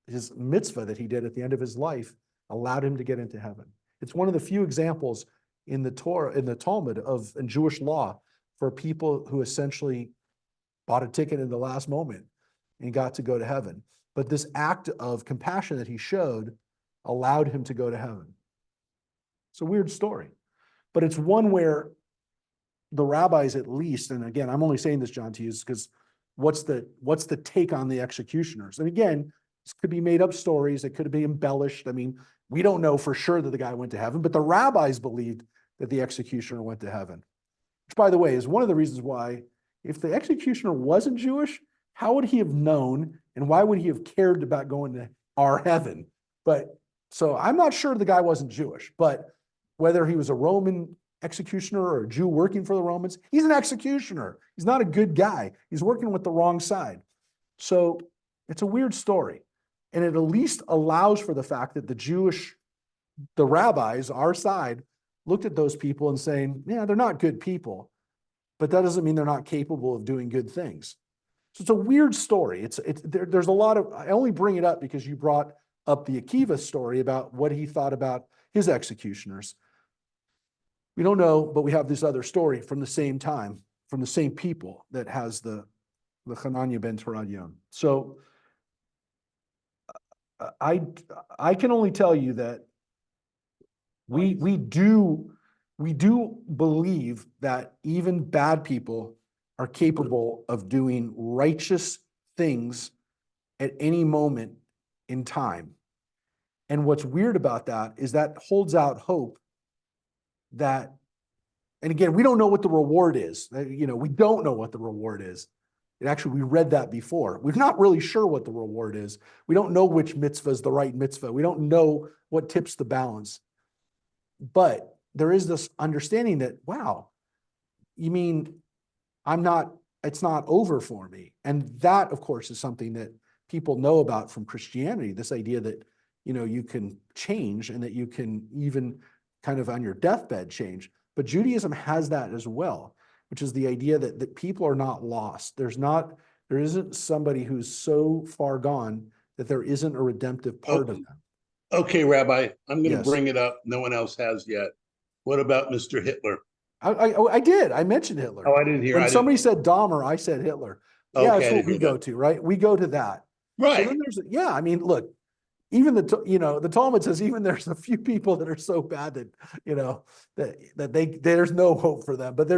his mitzvah that he did at the end of his life allowed him to get into heaven. It's one of the few examples in the Torah, in the Talmud in Jewish law, for people who essentially bought a ticket in the last moment and got to go to heaven. But this act of compassion that he showed allowed him to go to heaven. It's a weird story, but it's one where the rabbis, at least, and again, I'm only saying this, John, to you because what's the take on the executioners? And again, this could be made up stories. It could be embellished. I mean, we don't know for sure that the guy went to heaven, but the rabbis believed that the executioner went to heaven. Which, by the way, is one of the reasons why, if the executioner wasn't Jewish, how would he have known and why would he have cared about going to our heaven? But so I'm not sure the guy wasn't Jewish, but whether he was a Roman executioner or a Jew working for the Romans, he's an executioner. He's not a good guy. He's working with the wrong side. So it's a weird story. And it at least allows for the fact that the rabbis, our side, looked at those people and saying, yeah, they're not good people, but that doesn't mean they're not capable of doing good things. So it's a weird story. There's a lot of, I only bring it up because you brought up the Akiva story about what he thought about his executioners. We don't know, but we have this other story from the same time, from the same people that has the Hanania ben Teradion. So I can only tell you that we do believe that even bad people are capable of doing righteous things at any moment in time. And what's weird about that is that holds out hope that, and again, we don't know what the reward is. We don't know what the reward is. We read that before. We're not really sure what the reward is. We don't know which mitzvah is the right mitzvah. We don't know what tips the balance. But there is this understanding that, wow, you mean it's not over for me. And that, of course, is something that people know about from Christianity, this idea that, you can change and that you can even kind of on your deathbed change. But Judaism has that as well, which is the idea that people are not lost. There isn't somebody who's so far gone that there isn't a redemptive part of them. Okay, Rabbi, I'm going to Yes. bring it up. No one else has yet. What about Mr. Hitler? I did. I mentioned Hitler. Oh, I didn't hear. When somebody said Dahmer, I said Hitler. Okay, Yeah, I that's what didn't we hear go that. to, right? We go to that. So Right. then look, even the Talmud says even there's a few people that are so bad that there's no hope for them. But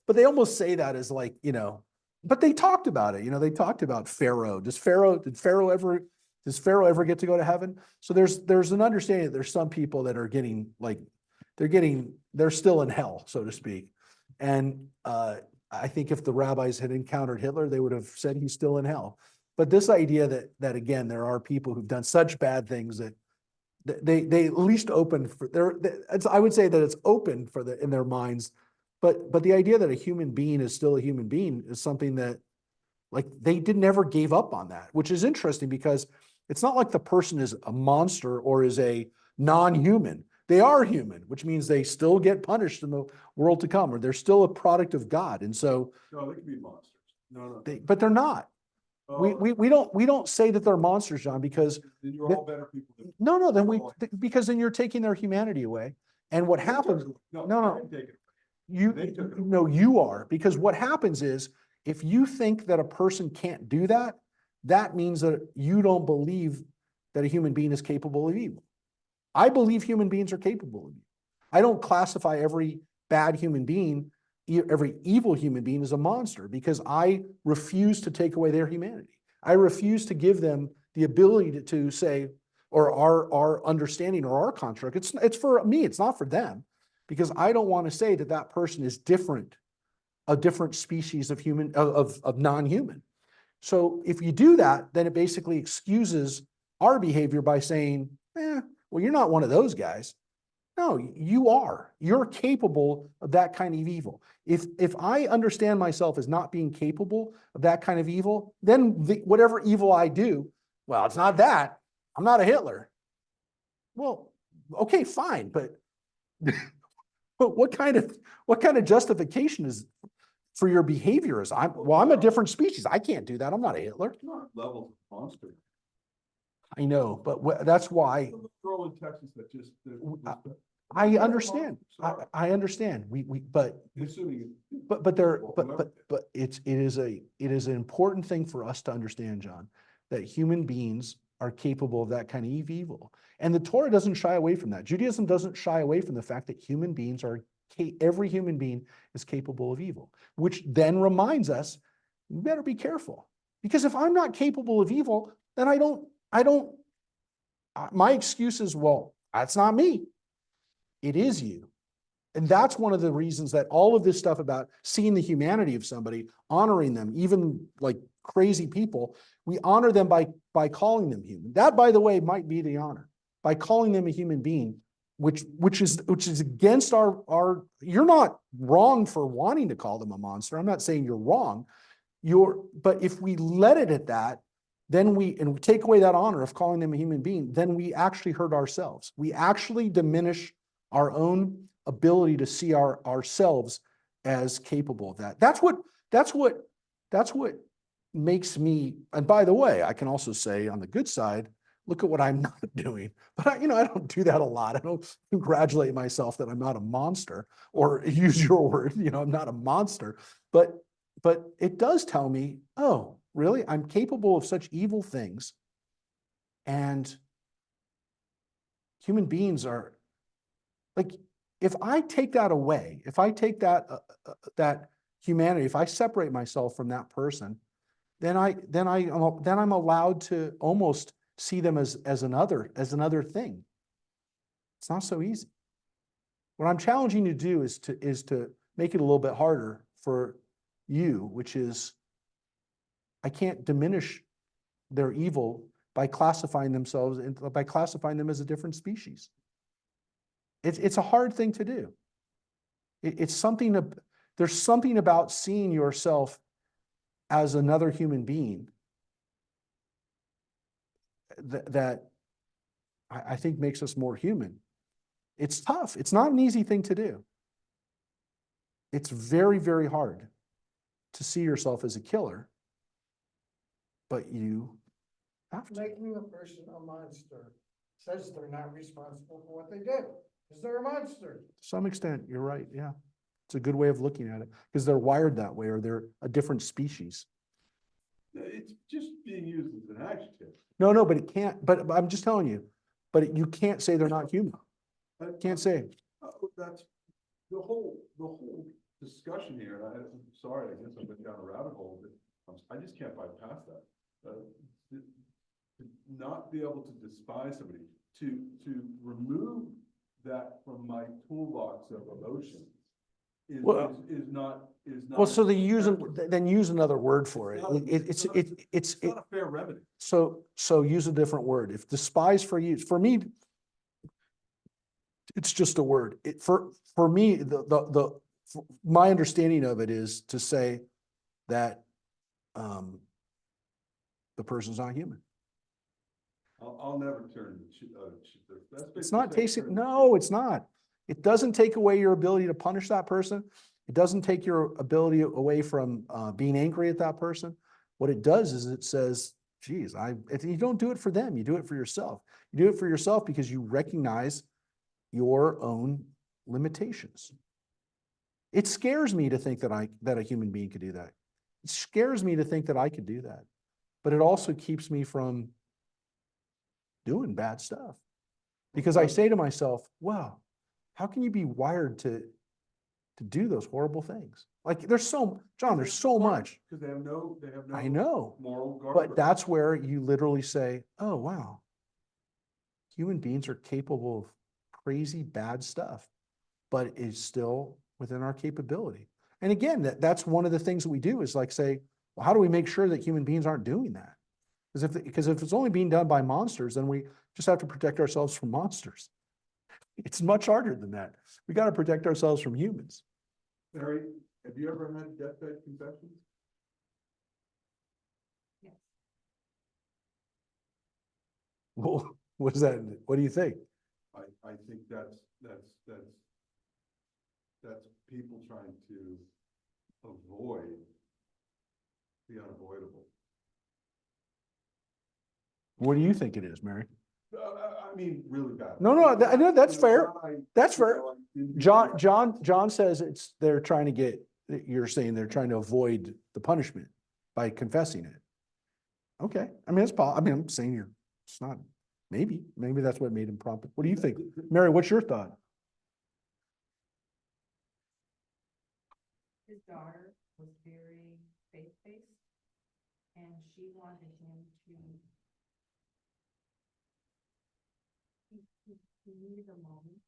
but they almost say that as like, but they talked about it. They talked about Pharaoh. Did Pharaoh ever get to go to heaven? So there's an understanding that there's some people that are getting they're still in hell, so to speak. And I think if the rabbis had encountered Hitler, they would have said he's still in hell. But this idea that again, there are people who've done such bad things that they at least open for I would say that it's open in their minds. But the idea that a human being is still a human being is something that, like, they never gave up on that, which is interesting because it's not like the person is a monster or is a non-human. They are human, which means they still get punished in the world to come, or they're still a product of God. And so, No, they could be monsters. No. but they're not. We don't say that they're monsters, John, because Then you're all better people. no, because then you're taking their humanity away. And what happens? No. No. I didn't take it. You They took it away. no, you are, because what happens is if you think that a person can't do that, that means that you don't believe that a human being is capable of evil. I believe human beings are capable of evil. I don't classify every bad human being, every evil human being as a monster because I refuse to take away their humanity. I refuse to give them the ability to say, or our understanding or our construct. It's for me, it's not for them, because I don't want to say that that person is different, a different species of human, of non-human. So if you do that, then it basically excuses our behavior by saying, well, you're not one of those guys. No, you are. You're capable of that kind of evil. If I understand myself as not being capable of that kind of evil, then whatever evil I do, well, it's not that. I'm not a Hitler. Well, okay, fine, but but what kind of justification is for your behavior is I'm a different species. I can't do that. I'm not a Hitler. Not levels of monster. I know, but that's why Girl in Texas that just. I understand. I understand. But Assuming. it is an important thing for us to understand, John, that human beings are capable of that kind of evil. And the Torah doesn't shy away from that. Judaism doesn't shy away from the fact that human beings every human being is capable of evil, which then reminds us, we better be careful. Because if I'm not capable of evil, then my excuse is, well, that's not me. It is you. And that's one of the reasons that all of this stuff about seeing the humanity of somebody, honoring them, even like crazy people, we honor them by calling them human. That, by the way, might be the honor, by calling them a human being, which is against our, you're not wrong for wanting to call them a monster. I'm not saying you're wrong. But if we let it at that, then we take away that honor of calling them a human being, then we actually hurt ourselves. We actually diminish our own ability to see ourselves as capable of that. That's what makes me, and by the way, I can also say on the good side, look at what I'm not doing. But I don't do that a lot. I don't congratulate myself that I'm not a monster, or use your word, I'm not a monster. But it does tell me, oh, really? I'm capable of such evil things. And human beings are like, if I take that away, if I take that humanity, if I separate myself from that person, then I'm allowed to almost see them as another thing. It's not so easy. What I'm challenging you to do is to make it a little bit harder for you, which is, I can't diminish their evil by classifying them as a different species. It's a hard thing to do. There's something about seeing yourself as another human being that I think makes us more human. It's tough. It's not an easy thing to do. It's very, very hard to see yourself as a killer, but you have to. Making a person a monster says they're not responsible for what they did, because they're a monster. To some extent, you're right. Yeah. It's a good way of looking at it, because they're wired that way, or they're a different species. It's just being used as an adjective. No, but it can't, but I'm just telling you, but you can't say they're not human. Can't say. That's the whole discussion here. And I'm sorry, I guess I went down a rabbit hole, but I just can't bypass that. To not be able to despise somebody, to remove that from my toolbox of emotion is not. Well, so then use another word for it. It's not a fair remedy. So use a different word. If despise for me, it's just a word. For me, my understanding of it is to say that the person's not human. I'll never turn. It's not tasting. No, it's not. It doesn't take away your ability to punish that person. It doesn't take your ability away from being angry at that person. What it does is it says, geez, you don't do it for them. You do it for yourself. You do it for yourself because you recognize your own limitations. It scares me to think that a human being could do that. It scares me to think that I could do that. But it also keeps me from doing bad stuff. Because I say to myself, wow, how can you be wired to do those horrible things? Like, there's so, John, there's so much. Because they have no I know, moral but guardrails. that's where you literally say, oh, wow. Human beings are capable of crazy bad stuff, but it's still within our capability. And again, that's one of the things that we do is like say, well, how do we make sure that human beings aren't doing that? Because if it's only being done by monsters, then we just have to protect ourselves from monsters. It's much harder than that. We got to protect ourselves from humans. Mary, have you ever had deathbed confessions? Yes. Well, what is that? What do you think? I think that's people trying to avoid the unavoidable. What do you think it is, Mary? I mean, really bad. No, I know that's fair. That's fair. John. John says they're trying to get, you're saying they're trying to avoid the punishment by confessing it. Okay, I mean, I'm saying it's not, maybe that's what made him prompt. What do you think? Mary, what's your thought? His daughter was very faith-based, and she wanted him to. He needed a moment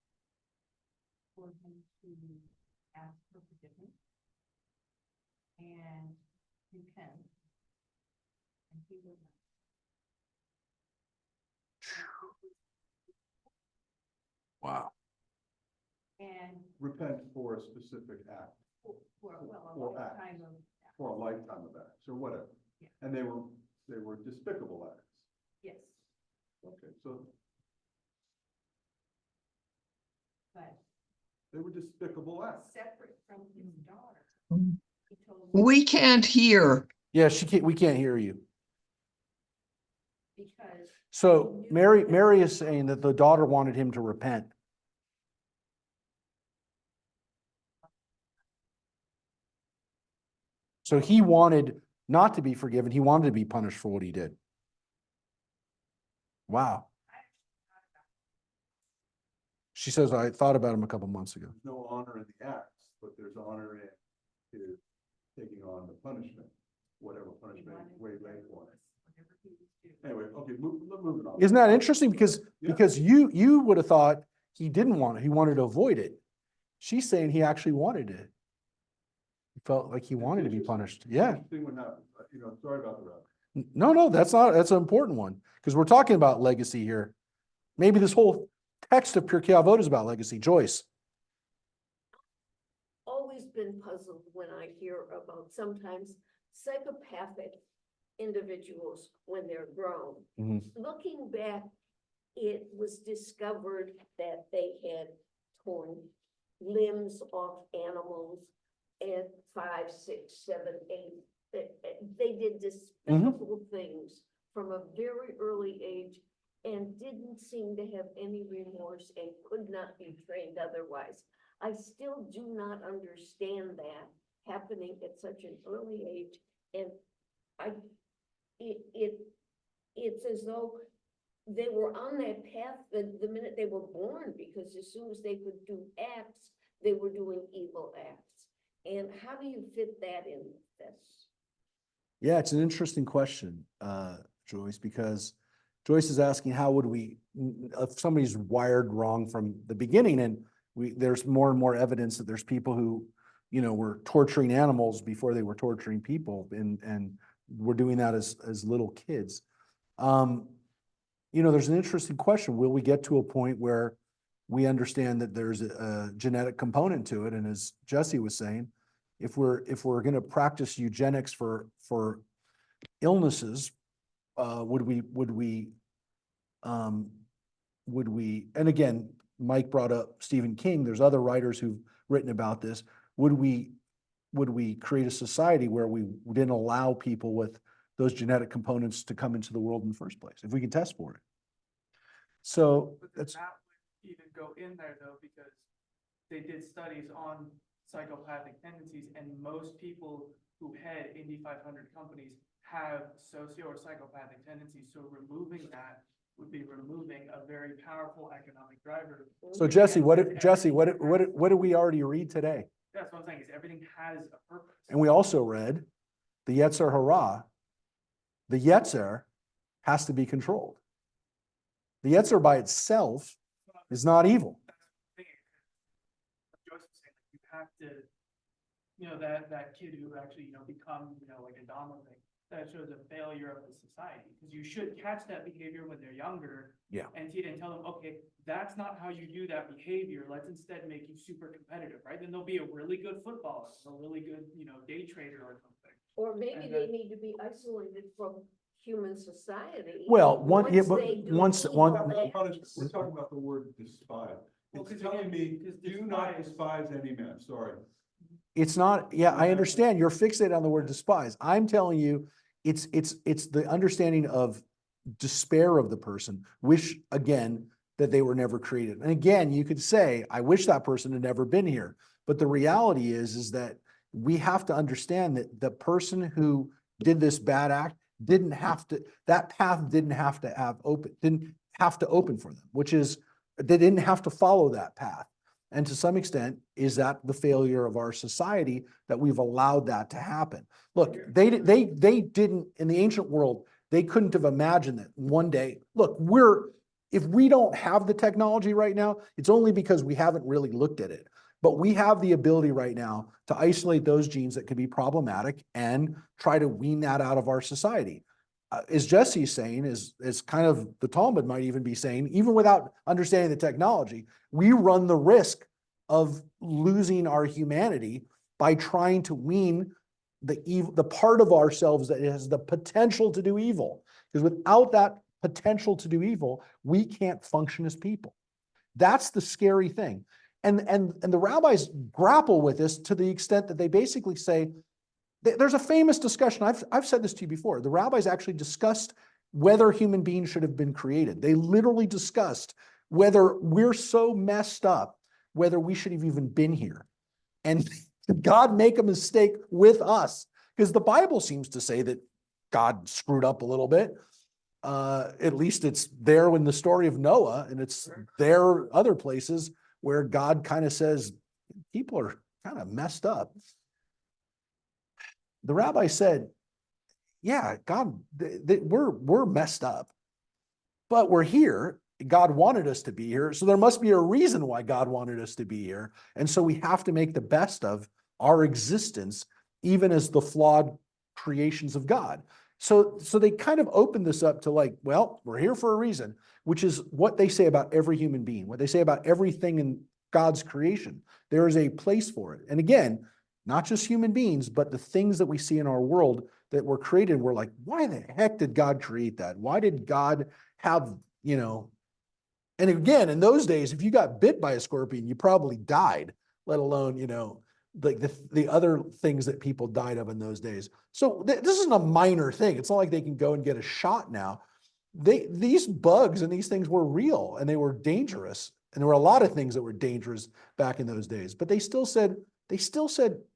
for him to ask for forgiveness and repent, and he would not. Wow. And Repent for a specific act, for a Or acts. lifetime of. for a lifetime of acts, or whatever. Yeah. And they were despicable acts. Yes, Okay, so but they were despicable acts. separate from his daughter. Mm. He told me We can't hear. Yeah, we can't hear you. because So Mary is saying that the daughter wanted him to repent. So he wanted not to be forgiven. He wanted to be punished for what he did. Wow. She says, I thought about him a couple months ago. There's no honor in the acts, but there's honor in taking on the punishment, whatever he punishment wanted way to later do on. whatever he was doing. Anyway, okay, moving on. Isn't that interesting? Because, Yeah. because you would have thought he didn't want it. He wanted to avoid it. She's saying he actually wanted it. He felt like he wanted to be punished. Yeah. Interesting what happened, sorry about the rub. No, that's an important one because we're talking about legacy here. Maybe this whole text of Pirke Avot is about legacy. Joyce. Always been puzzled when I hear about sometimes psychopathic individuals when they're grown. Mhm. Looking back, it was discovered that they had torn limbs off animals at 5, 6, 7, 8. They did despicable things from a very early age and didn't seem to have any remorse and could not be trained otherwise. I still do not understand that happening at such an early age, and it's as though they were on that path the minute they were born, because as soon as they could do acts, they were doing evil acts. And how do you fit that in with this? Yeah, it's an interesting question, Joyce, because Joyce is asking how would we, if somebody's wired wrong from the beginning, and there's more and more evidence that there's people who, were torturing animals before they were torturing people, and were doing that as little kids. There's an interesting question. Will we get to a point where we understand that there's a genetic component to it? And as Jesse was saying, if we're going to practice eugenics for illnesses, would we, and again, Mike brought up Stephen King, there's other writers who've written about this. Would we create a society where we didn't allow people with those genetic components to come into the world in the first place, if we could test for it? So But then that's, that would even go in there though, because they did studies on psychopathic tendencies, and most people who head Indy 500 companies have socio or psychopathic tendencies. So removing that would be removing a very powerful economic driver. So Jesse, what did we already read today? That's what I'm saying, is everything has a purpose. And we also read the Yetzer Hara. The Yetzer has to be controlled. The Yetzer by itself is not evil. Joyce was saying, like, you have to, that kid who actually, become, like a dominant thing, that shows a failure of the society, because you should catch that behavior when they're younger. Yeah. And teach and tell them, okay, that's not how you do that behavior, let's instead make you super competitive, right? Then they'll be a really good footballer, a really good, day trader or something. Or maybe And they then- need to be isolated from human society. Well, they do once, evil one, acts. We're talking about the word despise. Well, It's 'cause telling me, because do not despise- despise any man, sorry. it's not, yeah, I understand. You're fixated on the word despise. I'm telling you, it's the understanding of despair of the person, wish again that they were never created. And again, you could say, I wish that person had never been here. But the reality is that we have to understand that the person who did this bad act didn't have to, that path didn't have to open for them, which is, they didn't have to follow that path. And to some extent, is that the failure of our society that we've allowed that to happen? Look, they didn't, in the ancient world, they couldn't have imagined that one day, look, if we don't have the technology right now, it's only because we haven't really looked at it. But we have the ability right now to isolate those genes that could be problematic and try to wean that out of our society. As Jesse's saying, is kind of the Talmud might even be saying, even without understanding the technology, we run the risk of losing our humanity by trying to wean the part of ourselves that has the potential to do evil. Because without that potential to do evil, we can't function as people. That's the scary thing. And the rabbis grapple with this to the extent that they basically say, there's a famous discussion. I've said this to you before. The rabbis actually discussed whether human beings should have been created. They literally discussed whether we're so messed up, whether we should have even been here. And did God make a mistake with us? Because the Bible seems to say that God screwed up a little bit. At least it's there in the story of Noah, and it's there other places where God kind of says, people are kind of messed up. The rabbi said, yeah, God, we're messed up, but we're here. God wanted us to be here. So there must be a reason why God wanted us to be here. And so we have to make the best of our existence, even as the flawed creations of God. So they kind of open this up to like, well, we're here for a reason, which is what they say about every human being, what they say about everything in God's creation. There is a place for it. And again, not just human beings, but the things that we see in our world that were created, we're like, why the heck did God create that? Why did God have, and again, in those days, if you got bit by a scorpion, you probably died, let alone, like the other things that people died of in those days. So this isn't a minor thing. It's not like they can go and get a shot now. These bugs and these things were real and they were dangerous. And there were a lot of things that were dangerous back in those days, but they still said,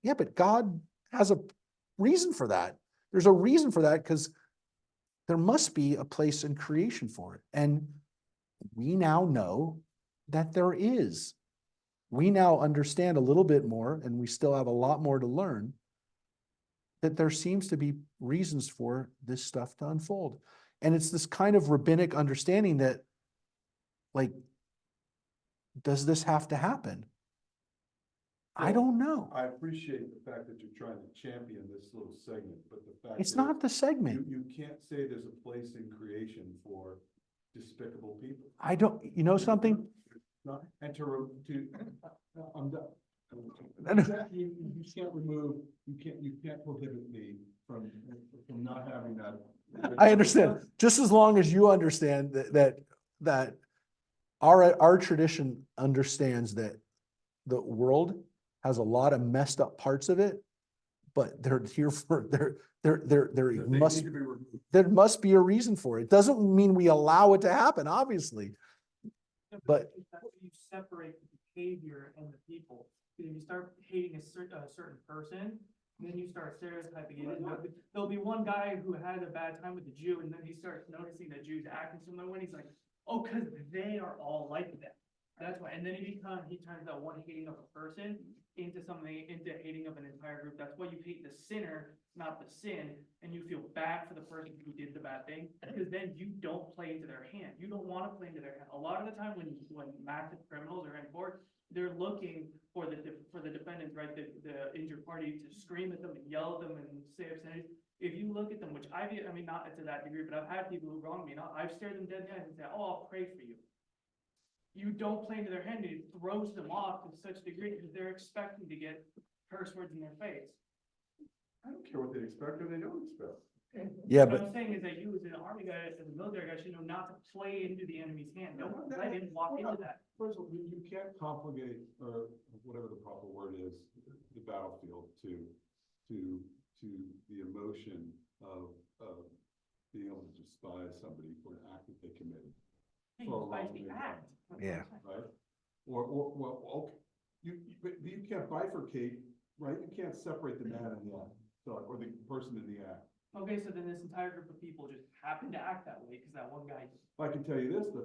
yeah, but God has a reason for that. There's a reason for that because there must be a place in creation for it. And we now know that there is. We now understand a little bit more, and we still have a lot more to learn, that there seems to be reasons for this stuff to unfold. And it's this kind of rabbinic understanding that, like, does this have to happen? I don't know. I appreciate the fact that you're trying to champion this little segment, but the fact It's is, not the segment. You can't say there's a place in creation for despicable people. I don't, you know something? Not, and I'm done. You can't remove, you can't prohibit me from not having that. I understand. Just as long as you understand that our tradition understands that the world has a lot of messed up parts of it, but they're here for there must be a reason for it. Doesn't mean we allow it to happen, obviously. But that's how you separate the behavior and the people. If you start hating a certain person, And then you start stereotyping it, and there'll be one guy who had a bad time with a Jew, and then he starts noticing that Jews acting similar when he's like, oh, cause they are all like that. That's why, and then he turns that one hating of a person into hating of an entire group. That's why you hate the sinner, not the sin, and you feel bad for the person who did the bad thing, because then you don't play into their hand. You don't wanna play into their hand. A lot of the time when massive criminals are in court, they're looking for the defendants, right, the injured party to scream at them and yell at them and say obscenities. If you look at them, which I mean, not to that degree, but I've had people who wrong me, and I've stared them dead in the eyes and said, oh, I'll pray for you. You don't play into their hand, it throws them off to such a degree because they're expecting to get curse words in their face. I don't care what they expect or they don't expect. Yeah, What but I'm saying is that you as an army guy, as a military guy, should know not to play into the enemy's hand. Don't let him walk into that. First of all, you can't complicate, or whatever the proper word is, the battlefield to the emotion of being able to despise somebody for an act that they committed. He For a despises wrong the they act. done, Yeah. right? Or, well, okay, but you can't bifurcate, right? You can't separate the man and the act, or the person in the act. Okay, so then this entire group of people just happen to act that way because that one guy. I can tell you this, the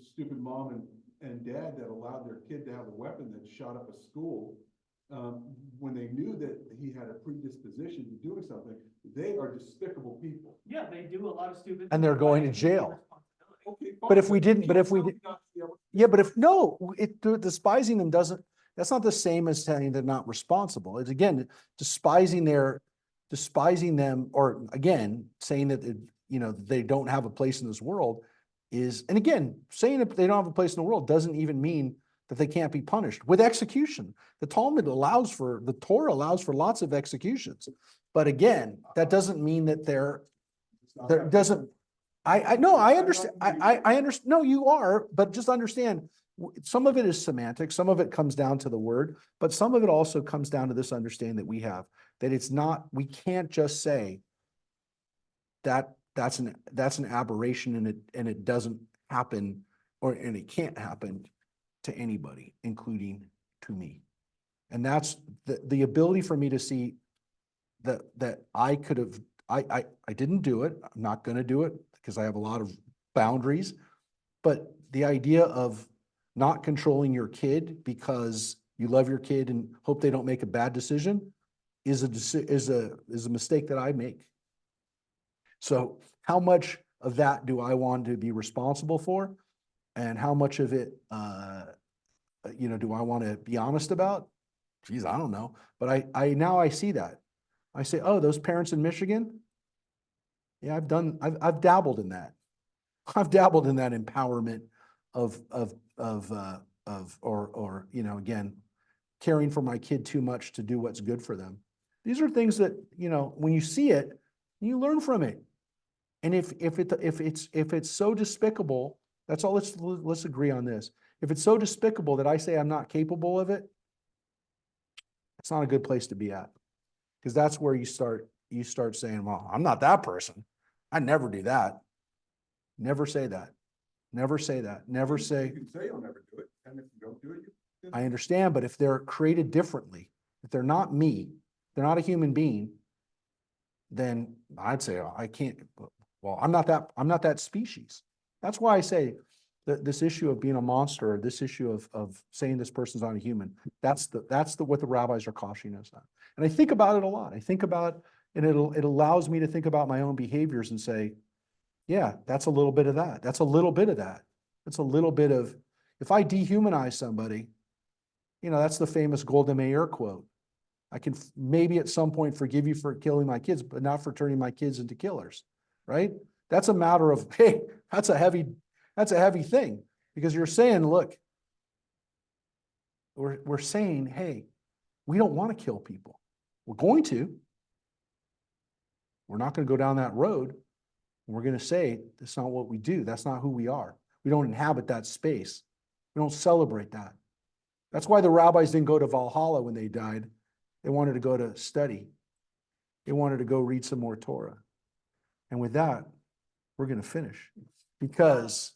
stupid mom and dad that allowed their kid to have a weapon that shot up a school, when they knew that he had a predisposition to doing something, they are despicable people. Yeah, they do a lot of stupid. And they're things, going but to jail. Okay, But if we fine, didn't- but if we you did- can't tell me not to yeah, but if, no, despising them doesn't, that's not the same as saying they're not responsible. It's again, despising them, or again, saying that, they don't have a place in this world is, and again, saying that they don't have a place in the world doesn't even mean that they can't be punished with execution. The Torah allows for lots of executions. But again, that doesn't mean that It's not there that doesn't, no, I understand, I understand, no, you are, but just understand, some of it is semantic, some of it comes down to the word, but some of it also comes down to this understanding that we have, that it's not, we can't just say that that's an aberration and it doesn't happen, and it can't happen to anybody, including to me. And that's the ability for me to see that I could have, I didn't do it. I'm not going to do it because I have a lot of boundaries. But the idea of not controlling your kid because you love your kid and hope they don't make a bad decision is a mistake that I make. So how much of that do I want to be responsible for? And how much of it, do I want to be honest about? Geez, I don't know. But now I see that. I say, oh, those parents in Michigan. Yeah, I've dabbled in that. I've dabbled in that empowerment again, caring for my kid too much to do what's good for them. These are things that, when you see it, you learn from it. And if it's so despicable, that's all, let's agree on this. If it's so despicable that I say I'm not capable of it, it's not a good place to be at. Because that's where you start saying, well, I'm not that person. I never do that. Never say that. Never say that. Never say, You can say you'll never do it, and if you don't do it, you. I understand, but if they're created differently, if they're not me, they're not a human being, then I'd say, oh, I can't, well, I'm not that species. That's why I say that this issue of being a monster, or this issue of saying this person's not a human, that's what the rabbis are cautioning us on. And I think about it a lot. I think about, and it allows me to think about my own behaviors and say, yeah, that's a little bit of that. That's a little bit of that. That's a little bit of, if I dehumanize somebody, that's the famous Golda Meir quote. I can maybe at some point forgive you for killing my kids, but not for turning my kids into killers, right? That's a matter of, hey, that's a heavy thing, because you're saying, look, we're saying, hey, we don't want to kill people. We're going to. We're not going to go down that road. We're going to say, that's not what we do. That's not who we are. We don't inhabit that space. We don't celebrate that. That's why the rabbis didn't go to Valhalla when they died. They wanted to go to study. They wanted to go read some more Torah. And with that, we're going to finish, because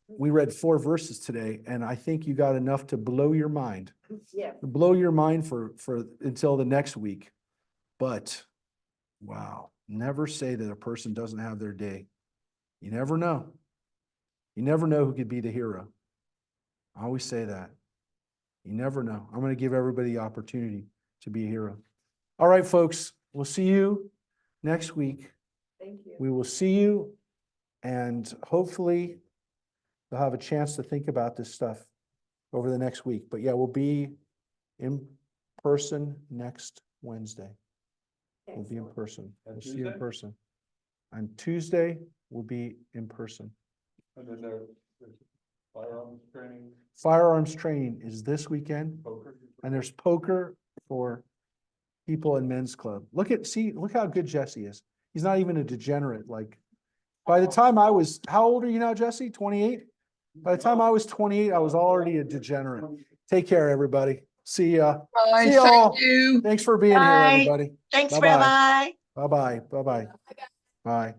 we read 4 verses today, and I think you got enough to blow your mind. Yeah. Blow your mind for until the next week. But, wow, never say that a person doesn't have their day. You never know. You never know who could be the hero. I always say that. You never know. I'm going to give everybody the opportunity to be a hero. All right, folks, we'll see you next week. Thank you. We will see you, and hopefully you'll have a chance to think about this stuff over the next week. But yeah, we'll be in person next Wednesday. We'll be in Excellent. person. On We'll see you in Tuesday? person. On Tuesday, we'll be in person. And then there's firearms training, Firearms training is this weekend, poker. and there's poker for people in men's club. Look how good Jesse is. He's not even a degenerate. Like, by the time I was, how old are you now, Jesse? 28? By the time I was 28, I was already a degenerate. Take care, everybody. See ya. Bye, See y'all. thank you. Thanks for being here, Bye. everybody. Thanks, Bye-bye. Rabbi. Bye-bye. Bye-bye. Bye.